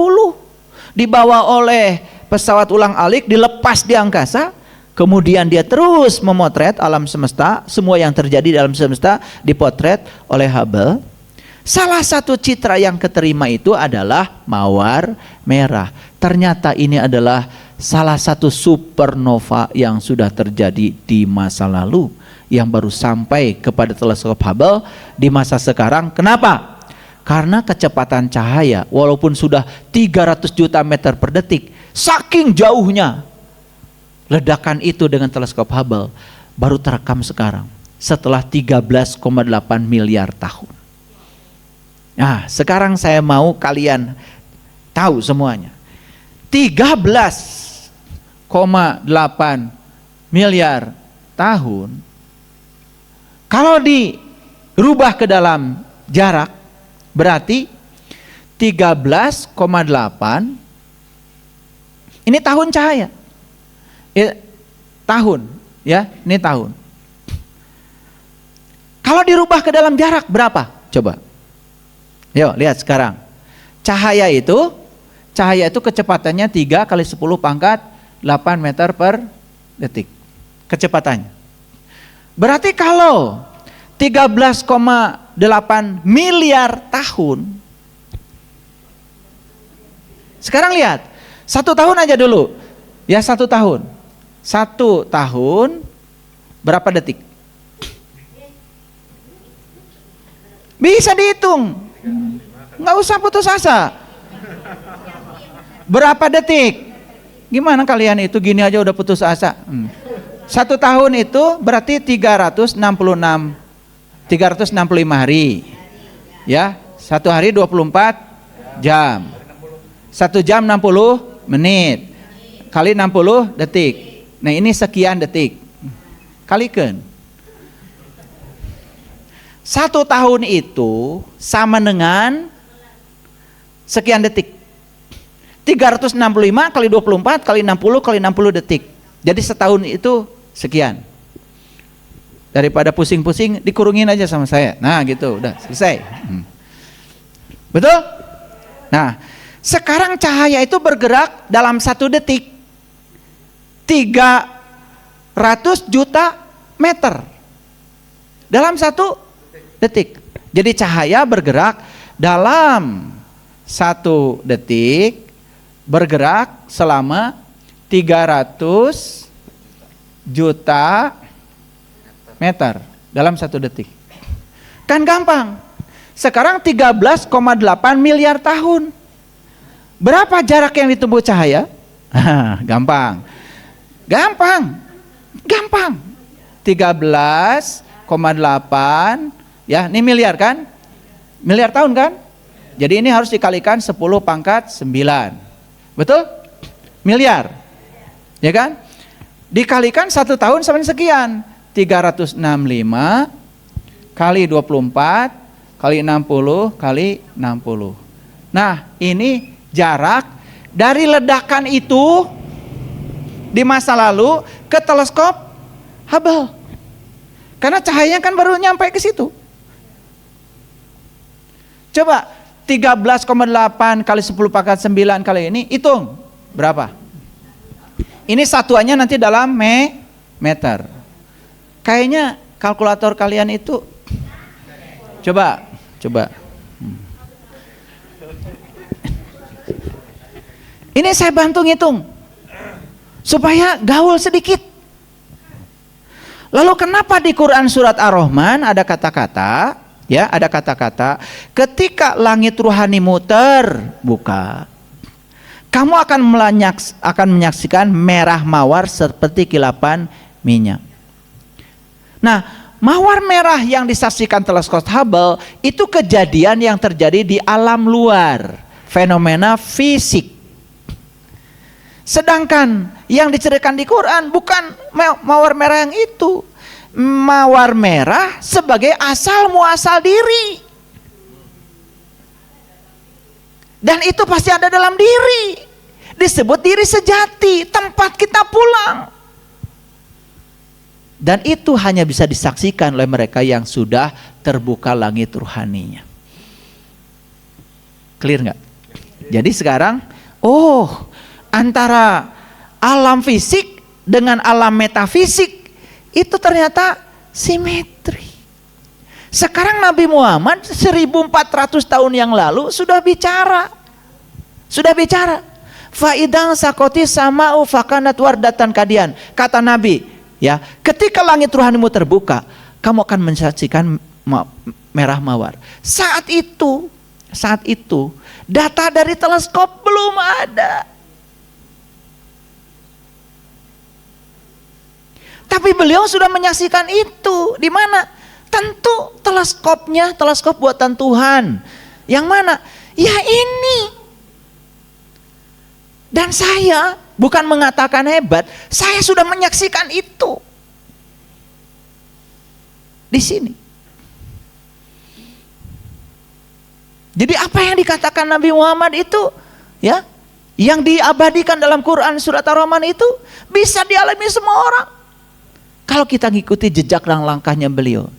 dibawa oleh pesawat ulang-alik, dilepas di angkasa, kemudian dia terus memotret alam semesta, semua yang terjadi dalam semesta dipotret oleh Hubble. Salah satu citra yang keterima itu adalah mawar merah. Ternyata ini adalah salah satu supernova yang sudah terjadi di masa lalu, yang baru sampai kepada teleskop Hubble di masa sekarang. Kenapa? Karena kecepatan cahaya walaupun sudah 300 juta meter per detik, saking jauhnya ledakan itu dengan teleskop Hubble baru terekam sekarang setelah 13,8 miliar tahun. Nah, sekarang saya mau kalian tahu semuanya. 13,8 miliar tahun kalau dirubah ke dalam jarak berarti 13,8 ini tahun cahaya. Tahun, ya, ini tahun. Kalau dirubah ke dalam jarak berapa? Coba. Yuk, lihat sekarang. Cahaya itu kecepatannya 3 kali 10 pangkat 8 meter per detik. Kecepatannya. Berarti kalau 13,8 miliar tahun. Sekarang lihat. 1 tahun aja dulu. Ya, 1 tahun. 1 tahun berapa detik? Bisa dihitung. Nggak usah putus asa. Berapa detik? Gimana kalian itu gini aja udah putus asa? 1 tahun itu berarti 365 hari. Ya, 1 hari 24 jam. 1 jam 60 menit. Kali 60 detik. Nah, ini sekian detik. Kalikan. 1 tahun itu sama dengan sekian detik. 365 kali 24 kali 60 kali 60 detik. Jadi setahun itu sekian. Daripada pusing-pusing, dikurungin aja sama saya. Nah gitu, udah selesai. Betul? Nah, sekarang cahaya itu bergerak dalam 1 detik 300 juta meter dalam 1 detik. Jadi cahaya bergerak dalam 1 detik bergerak selama 300 juta meter dalam 1 detik. Kan gampang. Sekarang 13,8 miliar tahun. Berapa jarak yang ditempuh cahaya? Gampang. Gampang. 13,8 ya, ini miliar kan? Miliar tahun kan? Jadi ini harus dikalikan 10 pangkat 9. Betul? Miliar. Ya kan? Dikalikan 1 tahun sama sekian. 365 kali 24 kali 60 kali 60. Nah, ini jarak dari ledakan itu di masa lalu ke teleskop Hubble. Karena cahayanya kan baru nyampe ke situ. Coba 13,8 kali 10 pangkat 9 kali ini, hitung berapa? Ini satuannya nanti dalam meter. Kayaknya kalkulator kalian itu coba. Ini saya bantu ngitung supaya gaul sedikit. Lalu kenapa di Quran surat Ar-Rahman ada kata-kata, ya, ada kata-kata ketika langit ruhanimu terbuka, kamu akan menyaksikan merah mawar seperti kilapan minyak. Nah, mawar merah yang disaksikan teleskop Hubble itu kejadian yang terjadi di alam luar, fenomena fisik. Sedangkan yang diceritakan di Quran bukan mawar merah yang itu. Mawar merah sebagai asal muasal diri. Dan itu pasti ada dalam diri. Disebut diri sejati, tempat kita pulang. Dan itu hanya bisa disaksikan oleh mereka yang sudah terbuka langit ruhaninya. Clear nggak? Jadi sekarang, antara alam fisik dengan alam metafisik itu ternyata simetri. Sekarang Nabi Muhammad 1400 tahun yang lalu sudah bicara. Faidang sakoti sama'u fakanat wardatan kadian. Kata Nabi, ya, ketika langit ruhanimu terbuka, kamu akan menyaksikan merah mawar. Saat itu data dari teleskop belum ada. Tapi beliau sudah menyaksikan itu. Di mana? Tentu teleskop buatan Tuhan. Yang mana? Ya ini. Dan saya bukan mengatakan hebat, saya sudah menyaksikan itu. Di sini. Jadi apa yang dikatakan Nabi Muhammad itu, ya, yang diabadikan dalam Quran surat Ar-Rahman itu bisa dialami semua orang. Kalau kita ngikuti jejak langkahnya beliau.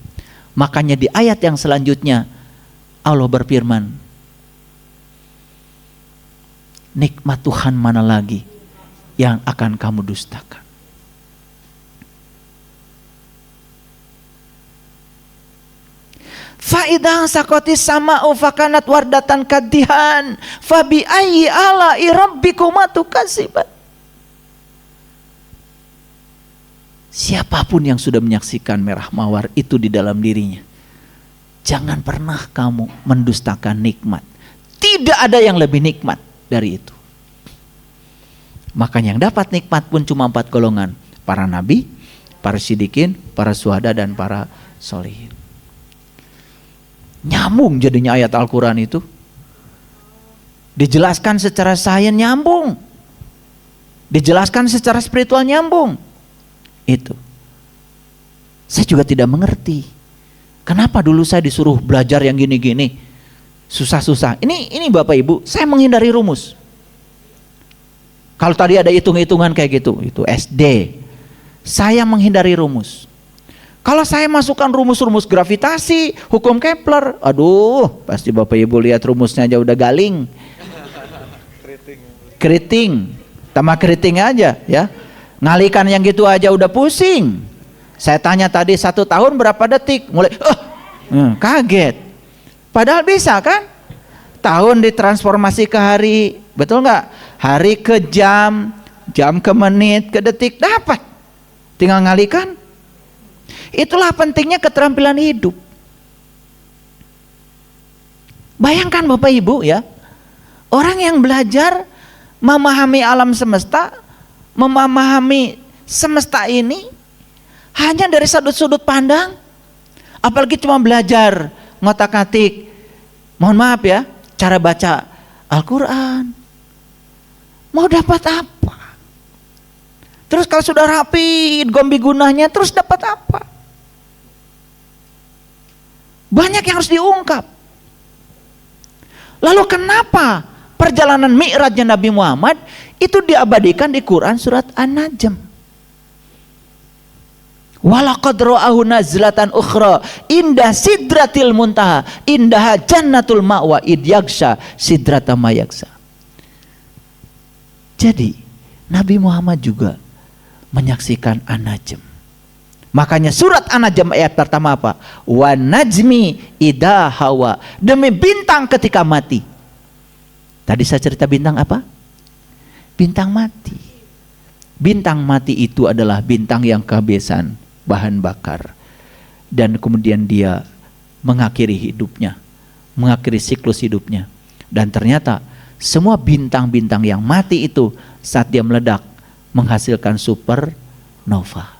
Makanya di ayat yang selanjutnya Allah berfirman, nikmat Tuhan mana lagi yang akan kamu dustakan? Faidang sakoti sama'u fakanat wardatan kadihan fabi ayyi ala'i rabbikuma tukadziban. Siapapun yang sudah menyaksikan merah mawar itu di dalam dirinya, jangan pernah kamu mendustakan nikmat. Tidak ada yang lebih nikmat dari itu. Makanya yang dapat nikmat pun cuma 4 golongan. Para nabi, para siddiqin, para syuhada, dan para sholihin. Nyambung jadinya ayat Al-Quran itu. Dijelaskan secara sains nyambung. Dijelaskan secara spiritual nyambung. Itu. Saya juga tidak mengerti. Kenapa dulu saya disuruh belajar yang gini-gini? Susah-susah. Ini Bapak Ibu, saya menghindari rumus. Kalau tadi ada hitung-hitungan kayak gitu, itu SD. Saya menghindari rumus. Kalau saya masukkan rumus-rumus gravitasi, hukum Kepler, aduh, pasti Bapak Ibu lihat rumusnya aja udah galing. Keriting, tambah keriting aja ya. Ngalikan yang gitu aja udah pusing. Saya tanya tadi 1 tahun berapa detik, mulai kaget. Padahal bisa kan? Tahun ditransformasi ke hari, betul nggak? Hari ke jam, jam ke menit, ke detik, dapat. Tinggal ngalikan. Itulah pentingnya keterampilan hidup. Bayangkan Bapak Ibu ya, orang yang belajar memahami alam semesta, memahami semesta ini hanya dari sudut pandang, apalagi cuma belajar ngotak-atik, mohon maaf ya, cara baca Al-Quran, mau dapat apa? Terus kalau sudah rapi gombi gunanya, terus dapat apa? Banyak yang harus diungkap. Lalu kenapa perjalanan Mi'rajnya Nabi Muhammad itu diabadikan di Quran surat An-Najm? Walaqad ra'ahu nazlatan ukhra inda sidratil muntaha indaha jannatul ma'wa id yagsha sidrata ma yagsha. Jadi Nabi Muhammad juga menyaksikan An-Najm. Makanya surat An-Najm ayat pertama apa? Wa najmi idha hawa, demi bintang ketika mati. Tadi saya cerita bintang apa? Bintang mati. Bintang mati itu adalah bintang yang kehabisan bahan bakar, dan kemudian dia mengakhiri hidupnya, mengakhiri siklus hidupnya. Dan ternyata semua bintang-bintang yang mati itu saat dia meledak menghasilkan supernova.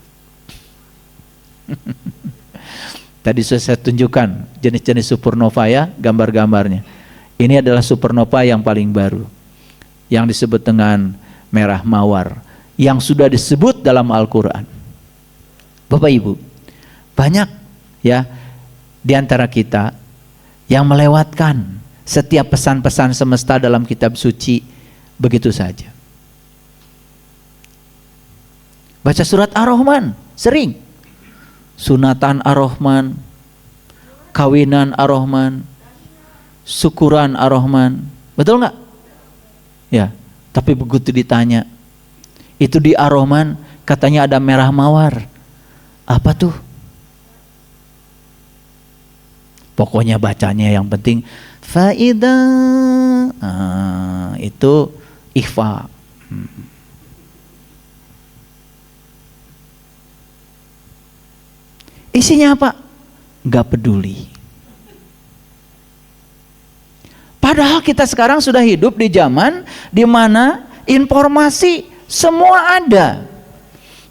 Tadi sudah saya tunjukkan jenis-jenis supernova ya, gambar-gambarnya. Ini adalah supernova yang paling baru, yang disebut dengan merah mawar, yang sudah disebut dalam Al-Quran. Bapak Ibu, banyak ya di antara kita yang melewatkan setiap pesan-pesan semesta dalam kitab suci begitu saja. Baca surat Ar-Rahman sering. Sunatan Ar-Rahman, kawinan Ar-Rahman, syukuran Ar-Rahman. Betul nggak? Ya, tapi begitu ditanya, itu di Ar-Rahman katanya ada merah mawar. Apa tuh? Pokoknya bacanya yang penting faida, itu ikhfa. Isinya apa? Gak peduli. Padahal kita sekarang sudah hidup di zaman di mana informasi semua ada.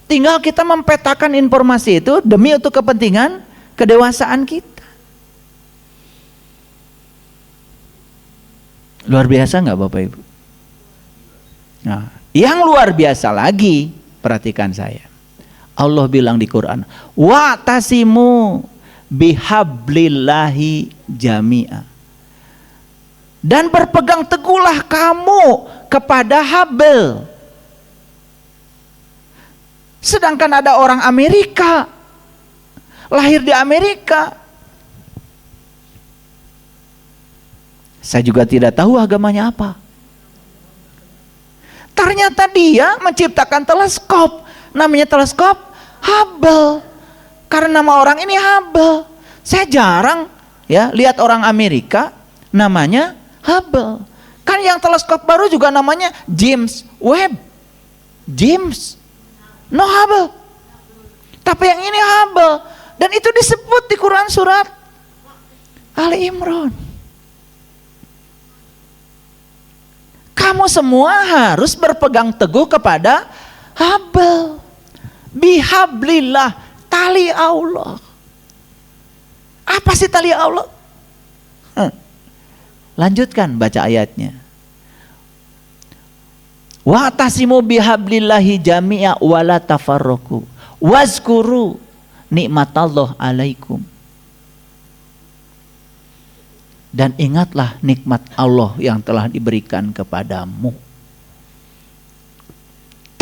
Tinggal kita mempetakan informasi itu demi untuk kepentingan kedewasaan kita. Luar biasa nggak Bapak Ibu? Nah, yang luar biasa lagi, perhatikan saya. Allah bilang di Quran, wa'tasimu bihablillahi jami'a. Dan berpegang teguhlah kamu kepada Habl. Sedangkan ada orang Amerika, lahir di Amerika. Saya juga tidak tahu agamanya apa. Ternyata dia menciptakan teleskop. Namanya teleskop Hubble. Karena nama orang ini Hubble. Saya jarang ya lihat orang Amerika namanya Hubble. Kan yang teleskop baru juga namanya James Webb. James, no Hubble. Tapi yang ini Hubble. Dan itu disebut di Quran surat Ali Imran. Kamu semua harus berpegang teguh kepada Hubble. Bihablillah, tali Allah. Apa sih tali Allah? Lanjutkan baca ayatnya. Wa'tasimu bihablillahi jami'a wala tafarraqu wazkuru nikmatallah alaikum. Dan ingatlah nikmat Allah yang telah diberikan kepadamu.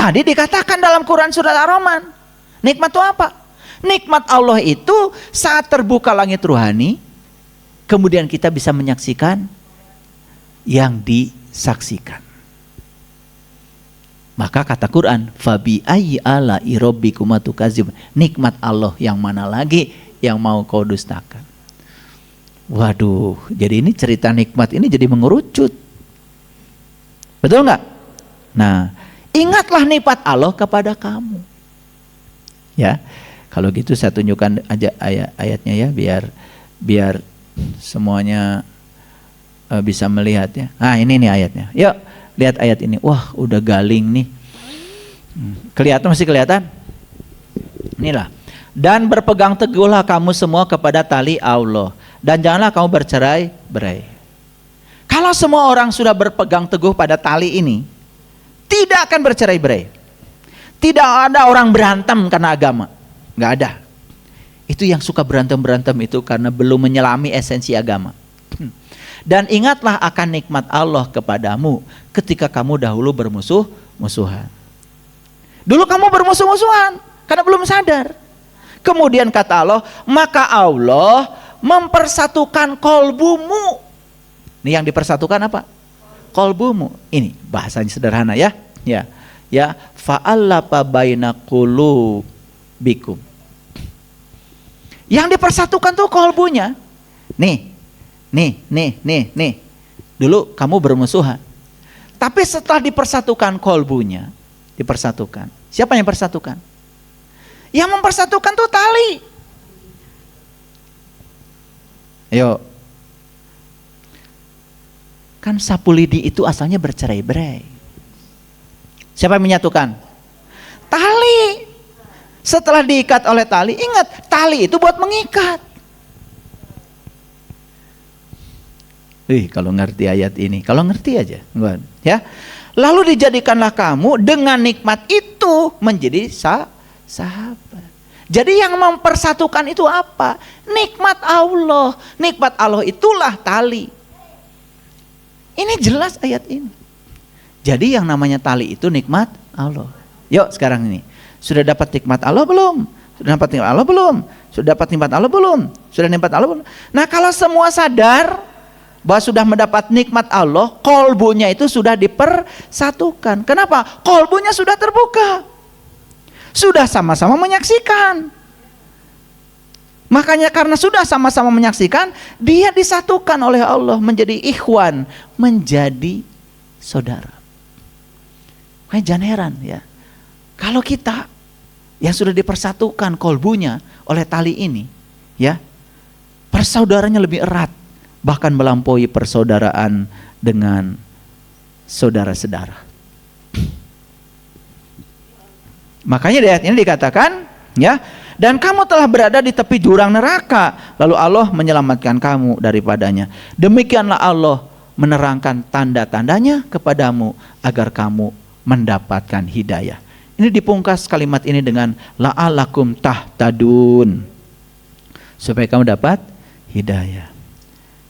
Tadi dikatakan dalam Quran surat Ar-Rahman, nikmat itu apa? Nikmat Allah itu saat terbuka langit rohani, kemudian kita bisa menyaksikan yang disaksikan. Maka kata Quran, fabi ayyi ala'i rabbikuma tukadzib. Nikmat Allah yang mana lagi yang mau kau dustakan? Waduh, jadi ini cerita nikmat ini jadi mengerucut. Betul nggak? Nah, ingatlah nikmat Allah kepada kamu. Ya, kalau gitu saya tunjukkan aja ayatnya ya, biar semuanya bisa melihat ya. Ah, ini nih ayatnya. Yuk, lihat ayat ini. Wah, udah galing nih. Kelihatan, masih kelihatan? Inilah. Dan berpegang teguhlah kamu semua kepada tali Allah, dan janganlah kamu bercerai-berai. Kalau semua orang sudah berpegang teguh pada tali ini, tidak akan bercerai-berai. Tidak ada orang berantem karena agama. Nggak ada. Itu yang suka berantem-berantem itu karena belum menyelami esensi agama. Dan ingatlah akan nikmat Allah kepadamu ketika kamu dahulu bermusuh-musuhan. Dulu kamu bermusuh-musuhan karena belum sadar. Kemudian kata Allah, maka Allah mempersatukan kolbumu. Ini yang dipersatukan apa? Kolbumu. Ini bahasanya sederhana ya. Ya, fa'allafa baina qulubikum. Yang dipersatukan tuh kolbunya. Nih. Dulu kamu bermusuhan. Tapi setelah dipersatukan kolbunya, dipersatukan. Siapa yang persatukan? Yang mempersatukan tuh tali. Ayo. Kan sapu lidi itu asalnya bercerai-berai. Siapa yang menyatukan? Tali. Setelah diikat oleh tali, ingat, tali itu buat mengikat. Kalau ngerti ayat ini, kalau ngerti aja, ya. Lalu dijadikanlah kamu dengan nikmat itu menjadi sahabat. Jadi yang mempersatukan itu apa? Nikmat Allah. Nikmat Allah itulah tali. Ini jelas ayat ini. Jadi yang namanya tali itu nikmat Allah. Yuk sekarang ini, sudah dapat nikmat Allah belum? Sudah dapat nikmat Allah belum? Sudah dapat nikmat Allah belum? Sudah nikmat Allah belum? Nah, kalau semua sadar bahwa sudah mendapat nikmat Allah, kolbunya itu sudah dipersatukan. Kenapa? Kolbunya sudah terbuka. Sudah sama-sama menyaksikan. Makanya karena sudah sama-sama menyaksikan, dia disatukan oleh Allah menjadi ikhwan, menjadi saudara. Makanya jangan heran ya. Kalau kita yang sudah dipersatukan kolbunya oleh tali ini, ya, persaudaranya lebih erat, bahkan melampaui persaudaraan dengan saudara-saudara. Makanya di ayat ini dikatakan, ya, dan kamu telah berada di tepi jurang neraka, lalu Allah menyelamatkan kamu daripadanya. Demikianlah Allah menerangkan tanda-tandanya kepadamu agar kamu mendapatkan hidayah. Ini dipungkas kalimat ini dengan la'alakum tahtadun, supaya kamu dapat hidayah.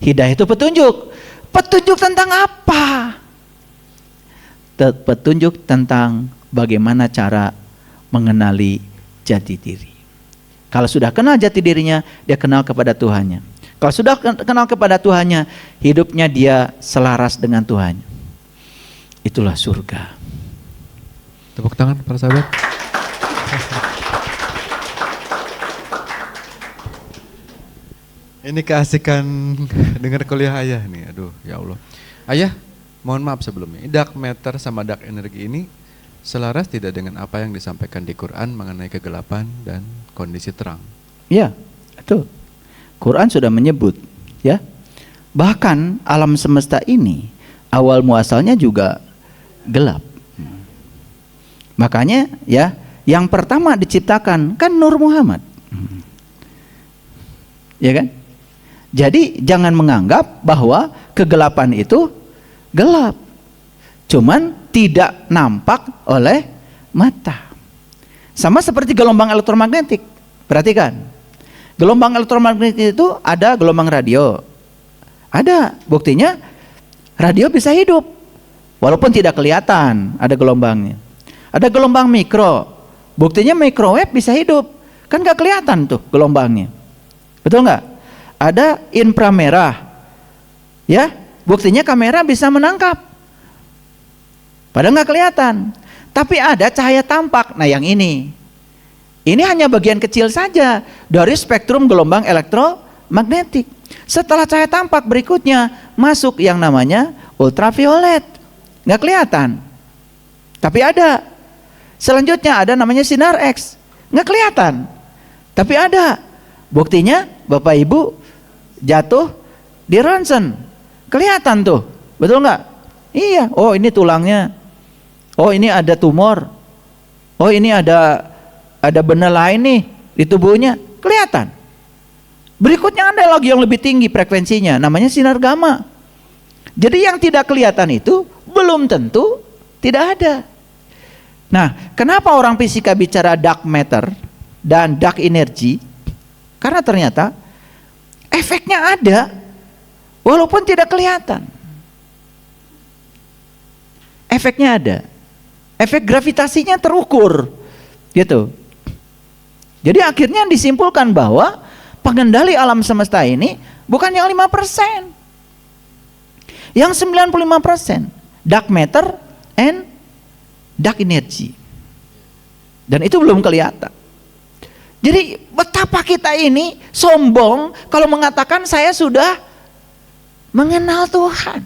Hidayah itu petunjuk. Petunjuk tentang apa? Petunjuk tentang bagaimana cara mengenali jati diri. Kalau sudah kenal jati dirinya, dia kenal kepada Tuhannya. Kalau sudah kenal kepada Tuhannya, hidupnya dia selaras dengan Tuhan. Itulah surga. Tepuk tangan para sahabat. Ini keasikan dengar kuliah ayah nih. Aduh, ya Allah. Ayah, mohon maaf sebelumnya. Dark matter sama dark energy ini selaras tidak dengan apa yang disampaikan di Quran mengenai kegelapan dan kondisi terang? Ya, betul. Quran sudah menyebut, ya. Bahkan alam semesta ini awal muasalnya juga gelap. Makanya, ya, yang pertama diciptakan kan Nur Muhammad. Ya kan? Jadi jangan menganggap bahwa kegelapan itu gelap. Cuman tidak nampak oleh mata. Sama seperti gelombang elektromagnetik. Perhatikan. Gelombang elektromagnetik itu ada gelombang radio. Ada, buktinya radio bisa hidup. Walaupun tidak kelihatan ada gelombangnya. Ada gelombang mikro. Buktinya microwave bisa hidup. Kan nggak kelihatan tuh gelombangnya. Betul nggak? Ada inframerah. Ya, buktinya kamera bisa menangkap. Padahal nggak kelihatan. Tapi ada cahaya tampak. Nah yang ini hanya bagian kecil saja dari spektrum gelombang elektromagnetik. Setelah cahaya tampak berikutnya masuk yang namanya ultraviolet. Nggak kelihatan. Tapi ada. Selanjutnya ada namanya sinar X. Nggak kelihatan. Tapi ada. Buktinya Bapak Ibu jatuh di ronsen. Kelihatan tuh. Betul nggak? Iya. Oh ini tulangnya. Oh ini ada tumor. Oh ini ada benda lain nih di tubuhnya. Kelihatan. Berikutnya ada lagi yang lebih tinggi frekuensinya. Namanya sinar gamma. Jadi yang tidak kelihatan itu belum tentu tidak ada. Nah, kenapa orang fisika bicara dark matter dan dark energy? Karena ternyata efeknya ada walaupun tidak kelihatan. Efeknya ada. Efek gravitasinya terukur. Gitu. Jadi akhirnya disimpulkan bahwa pengendali alam semesta ini bukan yang 5%. Yang 95% dark matter and dark energy. Dan itu belum kelihatan. Jadi betapa kita ini sombong kalau mengatakan saya sudah mengenal Tuhan.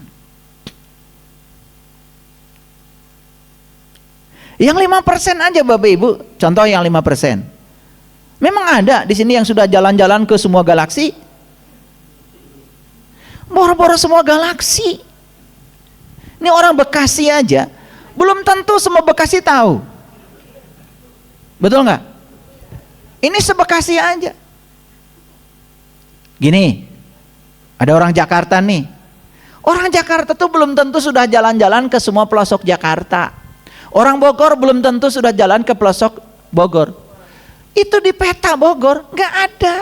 Yang 5% aja Bapak Ibu, contoh yang 5%. Memang ada di sini yang sudah jalan-jalan ke semua galaksi? Boro-boro semua galaksi. Ini orang Bekasi aja, belum tentu semua Bekasi tahu. Betul nggak? Ini se-Bekasi aja. Gini, ada orang Jakarta nih. Orang Jakarta tuh belum tentu sudah jalan-jalan ke semua pelosok Jakarta. Orang Bogor belum tentu sudah jalan ke pelosok Bogor. Itu di peta Bogor nggak ada.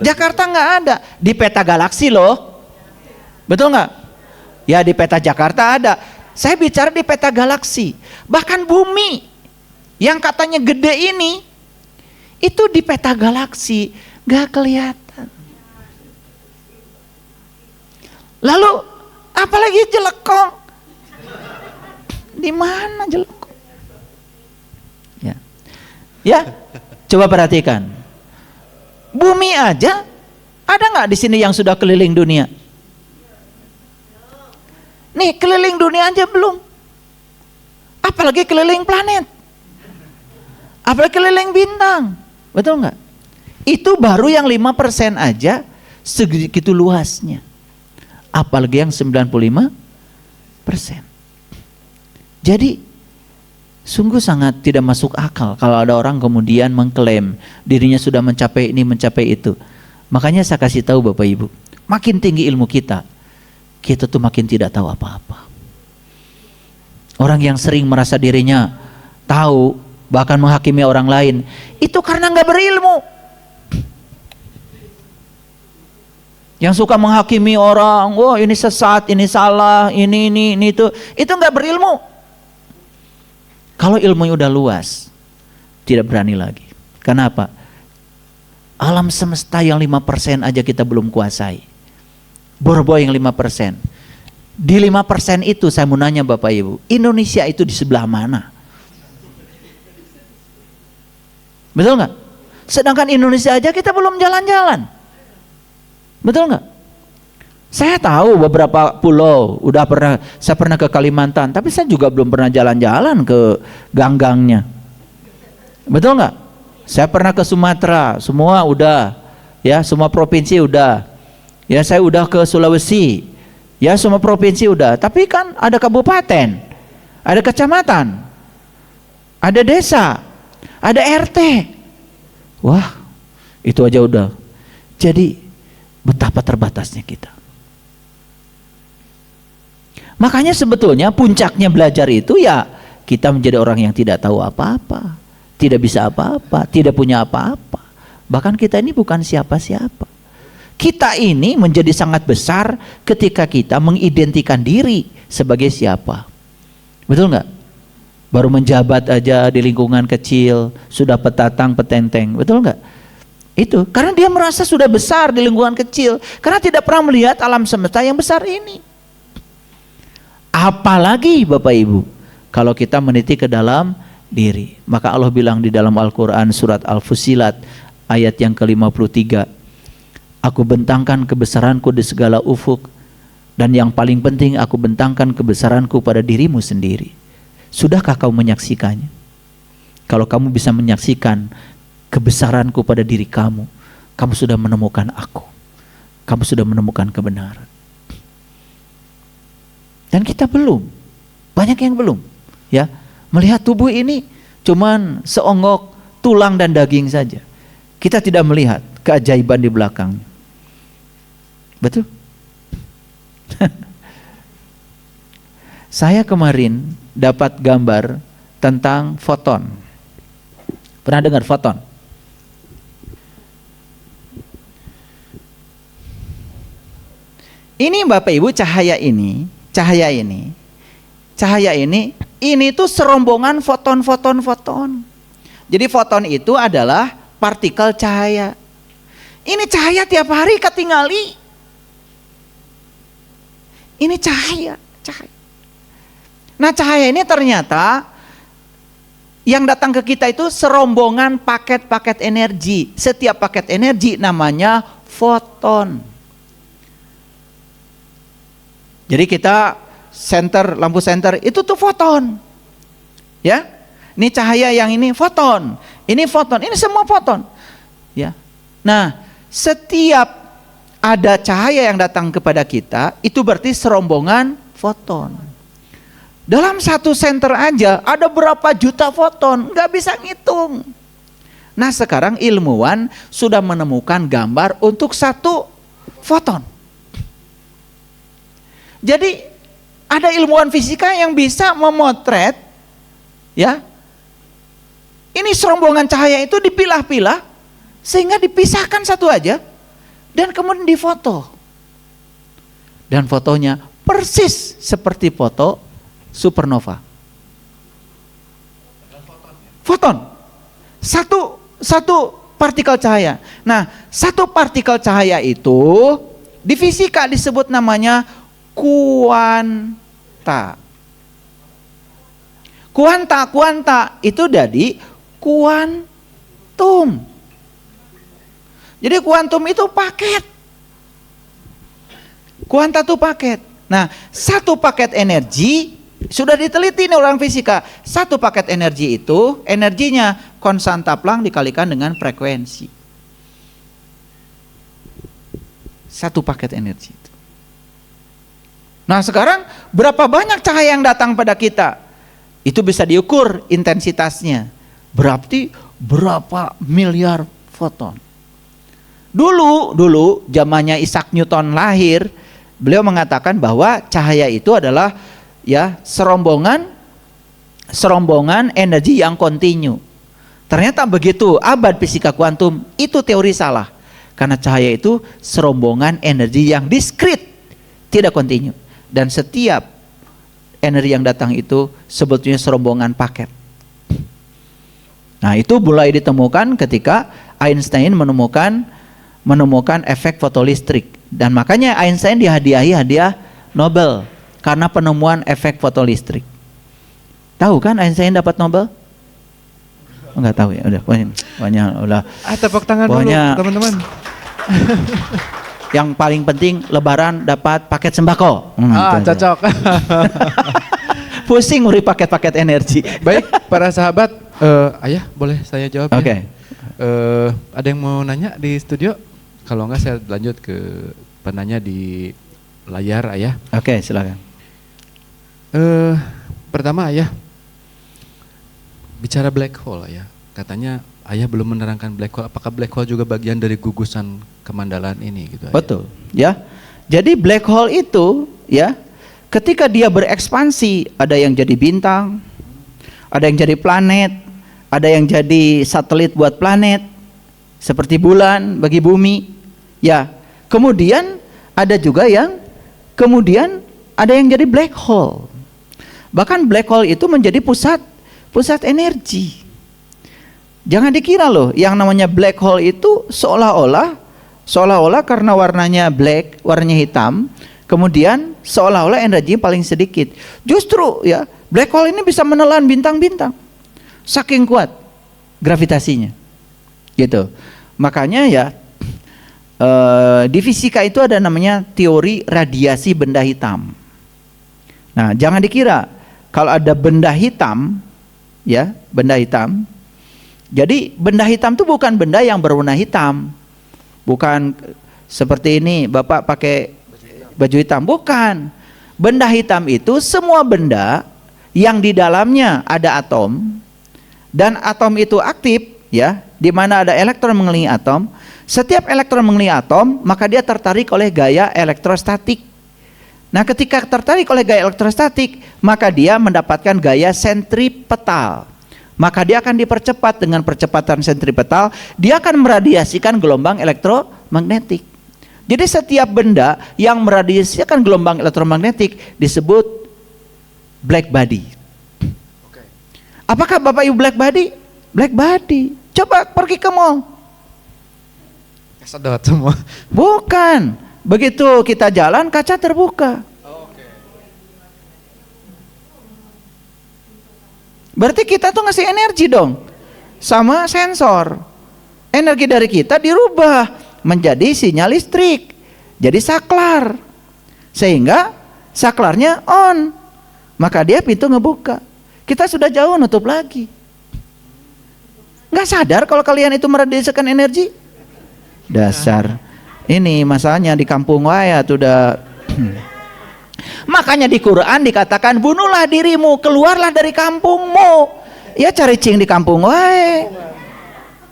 Jakarta nggak ada. Di peta galaksi loh. Betul nggak? Ya di peta Jakarta ada. Saya bicara di peta galaksi. Bahkan bumi yang katanya gede ini, itu di peta galaksi nggak kelihatan. Lalu apalagi Jelekong? Di mana Jelekong? Ya, coba perhatikan. Bumi aja ada nggak di sini yang sudah keliling dunia? Nih keliling dunia aja belum. Apalagi keliling planet. Apalagi keliling bintang. Betul nggak? Itu baru yang 5% aja segitu luasnya. Apalagi yang 95%. Jadi sungguh sangat tidak masuk akal kalau ada orang kemudian mengklaim dirinya sudah mencapai ini, mencapai itu. Makanya saya kasih tahu Bapak Ibu, makin tinggi ilmu kita tuh makin tidak tahu apa-apa. Orang yang sering merasa dirinya tahu, bahkan menghakimi orang lain, itu karena nggak berilmu. Yang suka menghakimi orang, oh ini sesat, ini salah, ini itu nggak berilmu. Kalau ilmunya udah luas, tidak berani lagi. Kenapa? Alam semesta yang 5% aja kita belum kuasai. Boro-boro yang 5%. Di 5% itu saya mau nanya Bapak Ibu, Indonesia itu di sebelah mana? Betul nggak? Sedangkan Indonesia aja kita belum jalan-jalan. Betul nggak? Saya tahu beberapa pulau, saya pernah ke Kalimantan, tapi saya juga belum pernah jalan-jalan ke gang-gangnya. Betul nggak? Saya pernah ke Sumatera, semua udah, ya semua provinsi udah. Ya saya udah ke Sulawesi, ya semua provinsi udah. Tapi kan ada kabupaten, ada kecamatan, ada desa, ada RT. Wah, itu aja udah. Jadi betapa terbatasnya kita. Makanya sebetulnya puncaknya belajar itu ya kita menjadi orang yang tidak tahu apa-apa, tidak bisa apa-apa, tidak punya apa-apa. Bahkan kita ini bukan siapa-siapa. Kita ini menjadi sangat besar ketika kita mengidentikan diri sebagai siapa. Betul nggak? Baru menjabat aja di lingkungan kecil sudah petatang petenteng, betul nggak? Itu karena dia merasa sudah besar di lingkungan kecil, karena tidak pernah melihat alam semesta yang besar ini. Apalagi Bapak Ibu kalau kita meniti ke dalam diri. Maka Allah bilang di dalam Al-Quran surat Al-Fusilat ayat yang ke-53, aku bentangkan kebesaranku di segala ufuk, dan yang paling penting aku bentangkan kebesaranku pada dirimu sendiri. Sudahkah kau menyaksikannya? Kalau kamu bisa menyaksikan kebesaranku pada diri kamu, kamu sudah menemukan aku. Kamu sudah menemukan kebenaran. Dan kita belum, banyak yang belum, ya, melihat tubuh ini cuman seonggok tulang dan daging saja. Kita tidak melihat keajaiban di belakangnya. Betul? Saya kemarin dapat gambar tentang foton. Pernah dengar foton? Ini Bapak Ibu cahaya ini tuh serombongan foton. Jadi foton itu adalah partikel cahaya. Ini cahaya tiap hari ketingali. Ini cahaya. Nah, cahaya ini ternyata yang datang ke kita itu serombongan paket-paket energi. Setiap paket energi namanya foton. Jadi kita lampu senter itu tuh foton. Ya. Ini cahaya yang ini foton. Ini foton, ini semua foton. Ya. Nah, setiap ada cahaya yang datang kepada kita, itu berarti serombongan foton. Dalam satu senter aja ada berapa juta foton, nggak bisa ngitung. Nah, sekarang ilmuwan sudah menemukan gambar untuk satu foton. Jadi ada ilmuwan fisika yang bisa memotret, ya, ini serombongan cahaya itu dipilah-pilah sehingga dipisahkan satu aja dan kemudian difoto. Dan fotonya persis seperti foto supernova. Foton. Satu partikel cahaya. Nah, satu partikel cahaya itu di fisika disebut namanya kuanta. Kuanta itu dari kuantum. Jadi kuantum itu paket. Kuanta itu paket. Nah, satu paket energi sudah diteliti nih orang fisika. Satu paket energi itu energinya konstanta Planck dikalikan dengan frekuensi. Satu paket energi itu. Nah, sekarang berapa banyak cahaya yang datang pada kita? Itu bisa diukur intensitasnya. Berarti berapa miliar foton. Dulu zamannya Isaac Newton lahir, beliau mengatakan bahwa cahaya itu adalah ya serombongan energi yang kontinu. Ternyata begitu abad fisika kuantum itu teori salah. Karena cahaya itu serombongan energi yang diskrit, tidak kontinu. Dan setiap energi yang datang itu sebetulnya serombongan paket. Nah, itu mulai ditemukan ketika Einstein menemukan efek fotolistrik. Dan makanya Einstein dihadiahi hadiah Nobel karena penemuan efek fotolistrik. Tahu kan Einstein dapat Nobel? Enggak tahu ya, udah udah. Tepuk tangan dulu teman-teman. Yang paling penting Lebaran dapat paket sembako. Cocok. Pusing nguri paket-paket energi. Baik, para sahabat, Ayah boleh saya jawab? Oke. Ada yang mau nanya di studio? Kalau enggak saya lanjut ke penanya di layar, Ayah. Oke, silakan. Pertama, Ayah bicara black hole, Ayah. Katanya Ayah belum menerangkan black hole. Apakah black hole juga bagian dari gugusan kemandalan ini gitu, Ayah? Betul, ya. Jadi black hole itu ya, ketika dia berekspansi, ada yang jadi bintang, ada yang jadi planet, ada yang jadi satelit buat planet, seperti bulan bagi bumi. Ya, kemudian ada juga yang ada yang jadi black hole. Bahkan black hole itu menjadi pusat pusat energi. Jangan dikira loh yang namanya black hole itu seolah-olah karena warnanya black, warnanya hitam, kemudian seolah-olah energi paling sedikit. Justru ya, black hole ini bisa menelan bintang-bintang. Saking kuat gravitasinya. Gitu. Makanya ya di fisika itu ada namanya teori radiasi benda hitam. Nah, jangan dikira kalau ada benda hitam, ya, benda hitam. Jadi benda hitam itu bukan benda yang berwarna hitam. Bukan seperti ini, Bapak pakai baju hitam, bukan. Benda hitam itu semua benda yang di dalamnya ada atom dan atom itu aktif, ya, di mana ada elektron mengelilingi atom. Setiap elektron mengelilingi atom, maka dia tertarik oleh gaya elektrostatik. Nah, ketika tertarik oleh gaya elektrostatik, maka dia mendapatkan gaya sentripetal. Maka dia akan dipercepat. Dengan percepatan sentripetal, dia akan meradiasikan gelombang elektromagnetik. Jadi setiap benda yang meradiasikan gelombang elektromagnetik disebut black body. Apakah Bapak Ibu black body? Black body. Coba pergi ke mall. Kesedot semua. Bukan. Begitu kita jalan, kaca terbuka. Berarti kita tuh ngasih energi dong, sama sensor. Energi dari kita dirubah menjadi sinyal listrik, jadi saklar. Sehingga saklarnya on, maka dia pintu ngebuka. Kita sudah jauh, nutup lagi. Nggak sadar kalau kalian itu meradiasikan energi? Dasar. Ini masalahnya di kampung saya tuh udah. Makanya di Quran dikatakan bunuhlah dirimu, keluarlah dari kampungmu. Ya cari cing di kampung wae.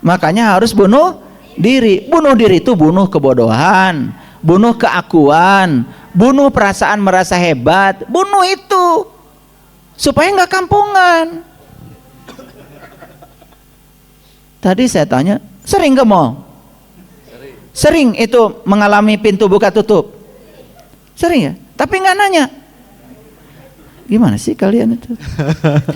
Makanya harus bunuh diri. Bunuh diri itu bunuh kebodohan, bunuh keakuan, bunuh perasaan merasa hebat. Bunuh itu supaya nggak kampungan. Tadi saya tanya, sering ke mall? Sering itu mengalami pintu buka tutup? Sering ya? Tapi nggak nanya. Gimana sih kalian itu?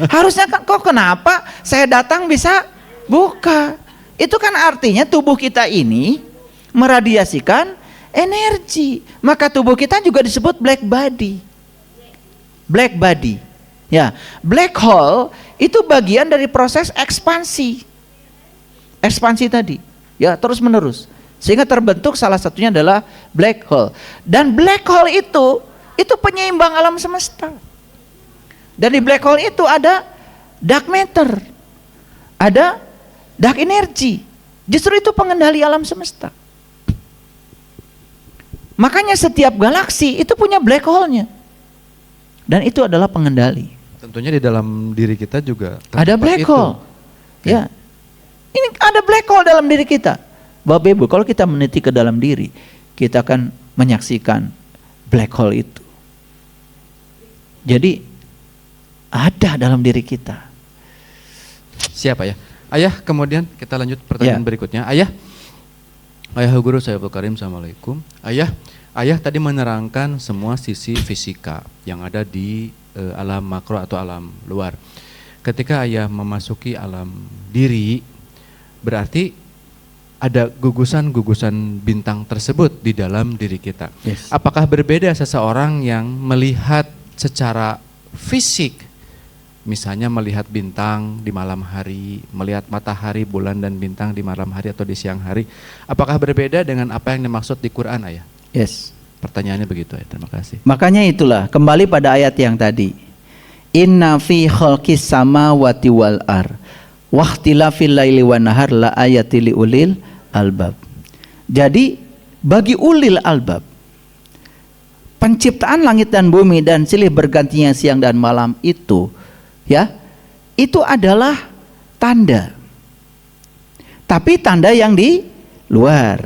Harusnya kan, kok kenapa saya datang bisa buka? Itu kan artinya tubuh kita ini meradiasikan energi. Maka tubuh kita juga disebut black body. Black body. Ya, black hole itu bagian dari proses ekspansi. Ekspansi tadi, ya, terus menerus. Sehingga terbentuk salah satunya adalah black hole. Dan black hole itu penyeimbang alam semesta. Dan di black hole itu ada dark matter, ada dark energy. Justru itu pengendali alam semesta. Makanya setiap galaksi itu punya black hole-nya. Dan itu adalah pengendali. Tentunya di dalam diri kita juga ada black hole. Ya. Ini ada black hole dalam diri kita. Bapak Ibu, kalau kita meneliti ke dalam diri, kita akan menyaksikan black hole itu. Jadi ada dalam diri kita. Siapa ya? Ayah, kemudian kita lanjut pertanyaan berikutnya. Ayah Guru saya Abdul Karim, Assalamualaikum. Ayah tadi menerangkan semua sisi fisika yang ada di alam makro atau alam luar. Ketika ayah memasuki alam diri, berarti ada gugusan-gugusan bintang tersebut di dalam diri kita. Yes. Apakah berbeda seseorang yang melihat secara fisik, misalnya melihat bintang di malam hari, melihat matahari, bulan dan bintang di malam hari atau di siang hari, apakah berbeda dengan apa yang dimaksud di Quran, Ayah? Yes. Pertanyaannya begitu ya, terima kasih. Makanya itulah, kembali pada ayat yang tadi. Inna fi khalqis samawati wal ar wahtilafil laili wan nahar la ayati liulil albab. Jadi bagi ulil albab, penciptaan langit dan bumi dan silih bergantinya siang dan malam itu, ya, itu adalah tanda. Tapi tanda yang di luar.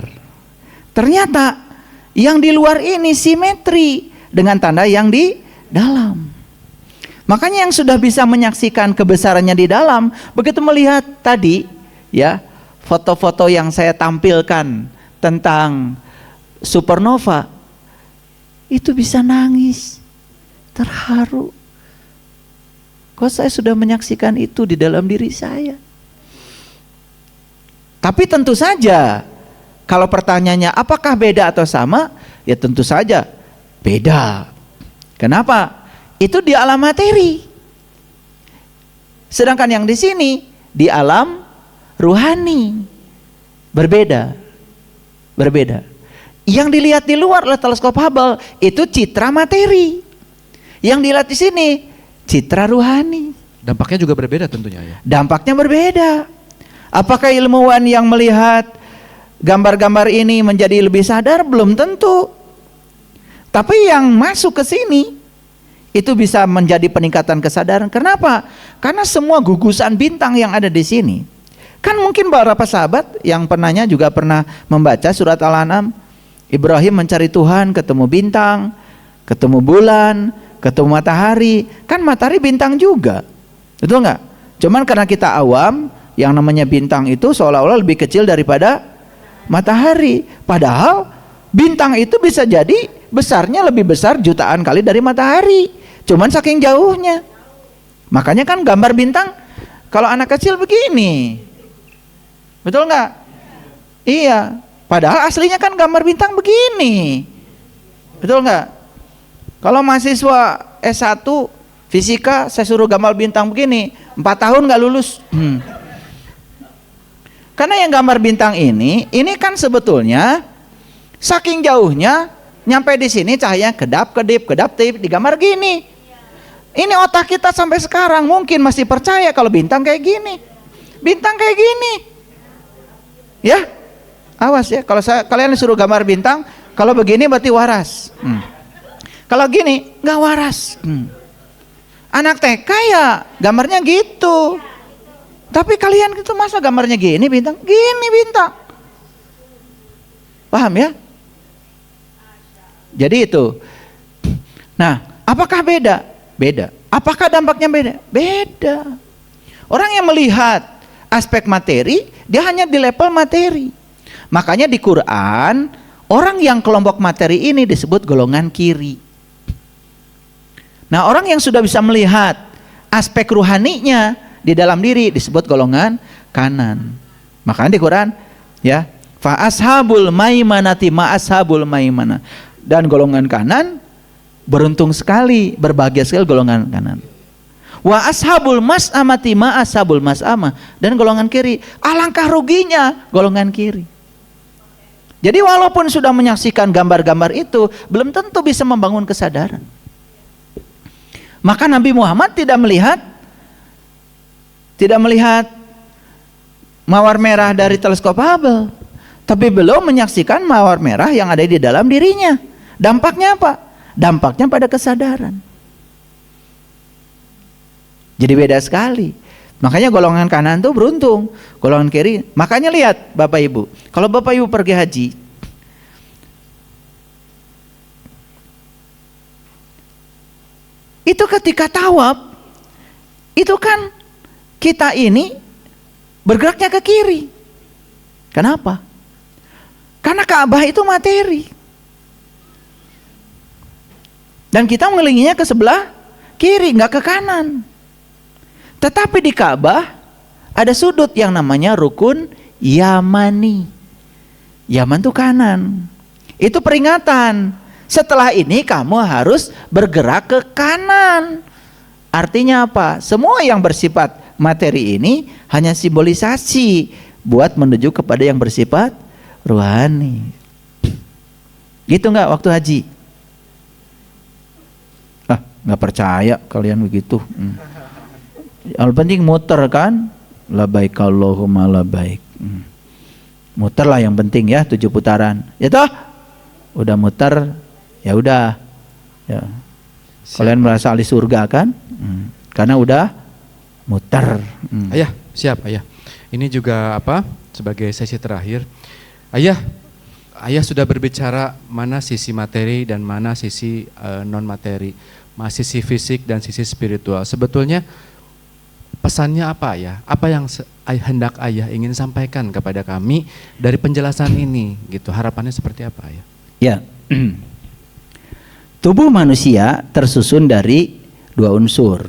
Ternyata yang di luar ini simetri dengan tanda yang di dalam. Makanya yang sudah bisa menyaksikan kebesarannya di dalam, begitu melihat tadi, ya, foto-foto yang saya tampilkan tentang supernova, itu bisa nangis, terharu. Kok saya sudah menyaksikan itu di dalam diri saya? Tapi tentu saja, kalau pertanyaannya apakah beda atau sama? Ya tentu saja beda. Kenapa? Itu di alam materi. Sedangkan yang di sini di alam ruhani. Berbeda. Berbeda. Yang dilihat di luar oleh teleskop Hubble itu citra materi. Yang dilihat di sini citra ruhani. Dampaknya juga berbeda tentunya ya. Dampaknya berbeda. Apakah ilmuwan yang melihat gambar-gambar ini menjadi lebih sadar? Belum tentu. Tapi yang masuk ke sini itu bisa menjadi peningkatan kesadaran. Kenapa? Karena semua gugusan bintang yang ada di sini. Kan mungkin beberapa sahabat yang pernahnya juga pernah membaca surat Al-An'am. Ibrahim mencari Tuhan, ketemu bintang, ketemu bulan, ketemu matahari. Kan matahari bintang juga. Betul nggak? Cuman karena kita awam, yang namanya bintang itu seolah-olah lebih kecil daripada matahari. Padahal bintang itu bisa jadi besarnya lebih besar jutaan kali dari matahari. Cuman saking jauhnya. Makanya kan gambar bintang kalau anak kecil begini. Betul nggak? Iya. Padahal aslinya kan gambar bintang begini. Betul nggak? Kalau mahasiswa S1 fisika saya suruh gambar bintang begini, 4 tahun nggak lulus. Karena yang gambar bintang ini kan sebetulnya saking jauhnya nyampe di sini cahaya kedap-kedip digambar gini. Ini otak kita sampai sekarang mungkin masih percaya kalau bintang kayak gini. Bintang kayak gini. Ya. Awas ya, kalau kalian disuruh gambar bintang, kalau begini berarti waras. Kalau gini nggak waras. Anak TK ya gambarnya gitu. Tapi kalian itu masa gambarnya gini bintang? Gini bintang. Paham ya? Jadi itu. Nah, apakah beda? Beda. Apakah dampaknya beda? Beda. Orang yang melihat aspek materi, dia hanya di level materi. Makanya di Quran, orang yang kelompok materi ini disebut golongan kiri. Nah, orang yang sudah bisa melihat aspek ruhaninya di dalam diri disebut golongan kanan. Makanya di Quran ya, fa ashabul maimanati ma ashabul maimana. Dan golongan kanan beruntung sekali, berbahagia sekali golongan kanan. Wa ashabul mas'amati ma ashabul mas'amah. Dan golongan kiri, alangkah ruginya golongan kiri. Jadi walaupun sudah menyaksikan gambar-gambar itu, belum tentu bisa membangun kesadaran. Maka Nabi Muhammad tidak melihat mawar merah dari teleskop Hubble, tapi belum menyaksikan mawar merah yang ada di dalam dirinya. Dampaknya apa? Dampaknya pada kesadaran. Jadi beda sekali. Makanya golongan kanan tuh beruntung, golongan kiri. Makanya lihat Bapak Ibu, kalau Bapak Ibu pergi haji, itu ketika tawaf, itu kan kita ini bergeraknya ke kiri. Kenapa? Karena Ka'bah itu materi. Dan kita mengelilinginya ke sebelah kiri, nggak ke kanan. Tetapi di Ka'bah ada sudut yang namanya rukun Yamani. Yaman itu kanan. Itu peringatan. Setelah ini kamu harus bergerak ke kanan. Artinya apa? Semua yang bersifat materi ini hanya simbolisasi buat menuju kepada yang bersifat rohani. Gitu nggak waktu haji? Nggak percaya kalian begitu. Yang penting muter kan, labaik Allahumma labaik. Muter lah yang penting ya, 7 putaran. Ya toh, udah muter, ya udah. Ya. Kalian merasa ahli surga kan? Karena udah muter. Ayah, siap ayah. Ini juga apa? Sebagai sesi terakhir, ayah sudah berbicara mana sisi materi dan mana sisi non materi, sisi fisik dan sisi spiritual. Sebetulnya pesannya apa ya? Apa yang hendak ayah ingin sampaikan kepada kami dari penjelasan ini gitu? Harapannya seperti apa ya? Ya. Tubuh manusia tersusun dari 2 unsur.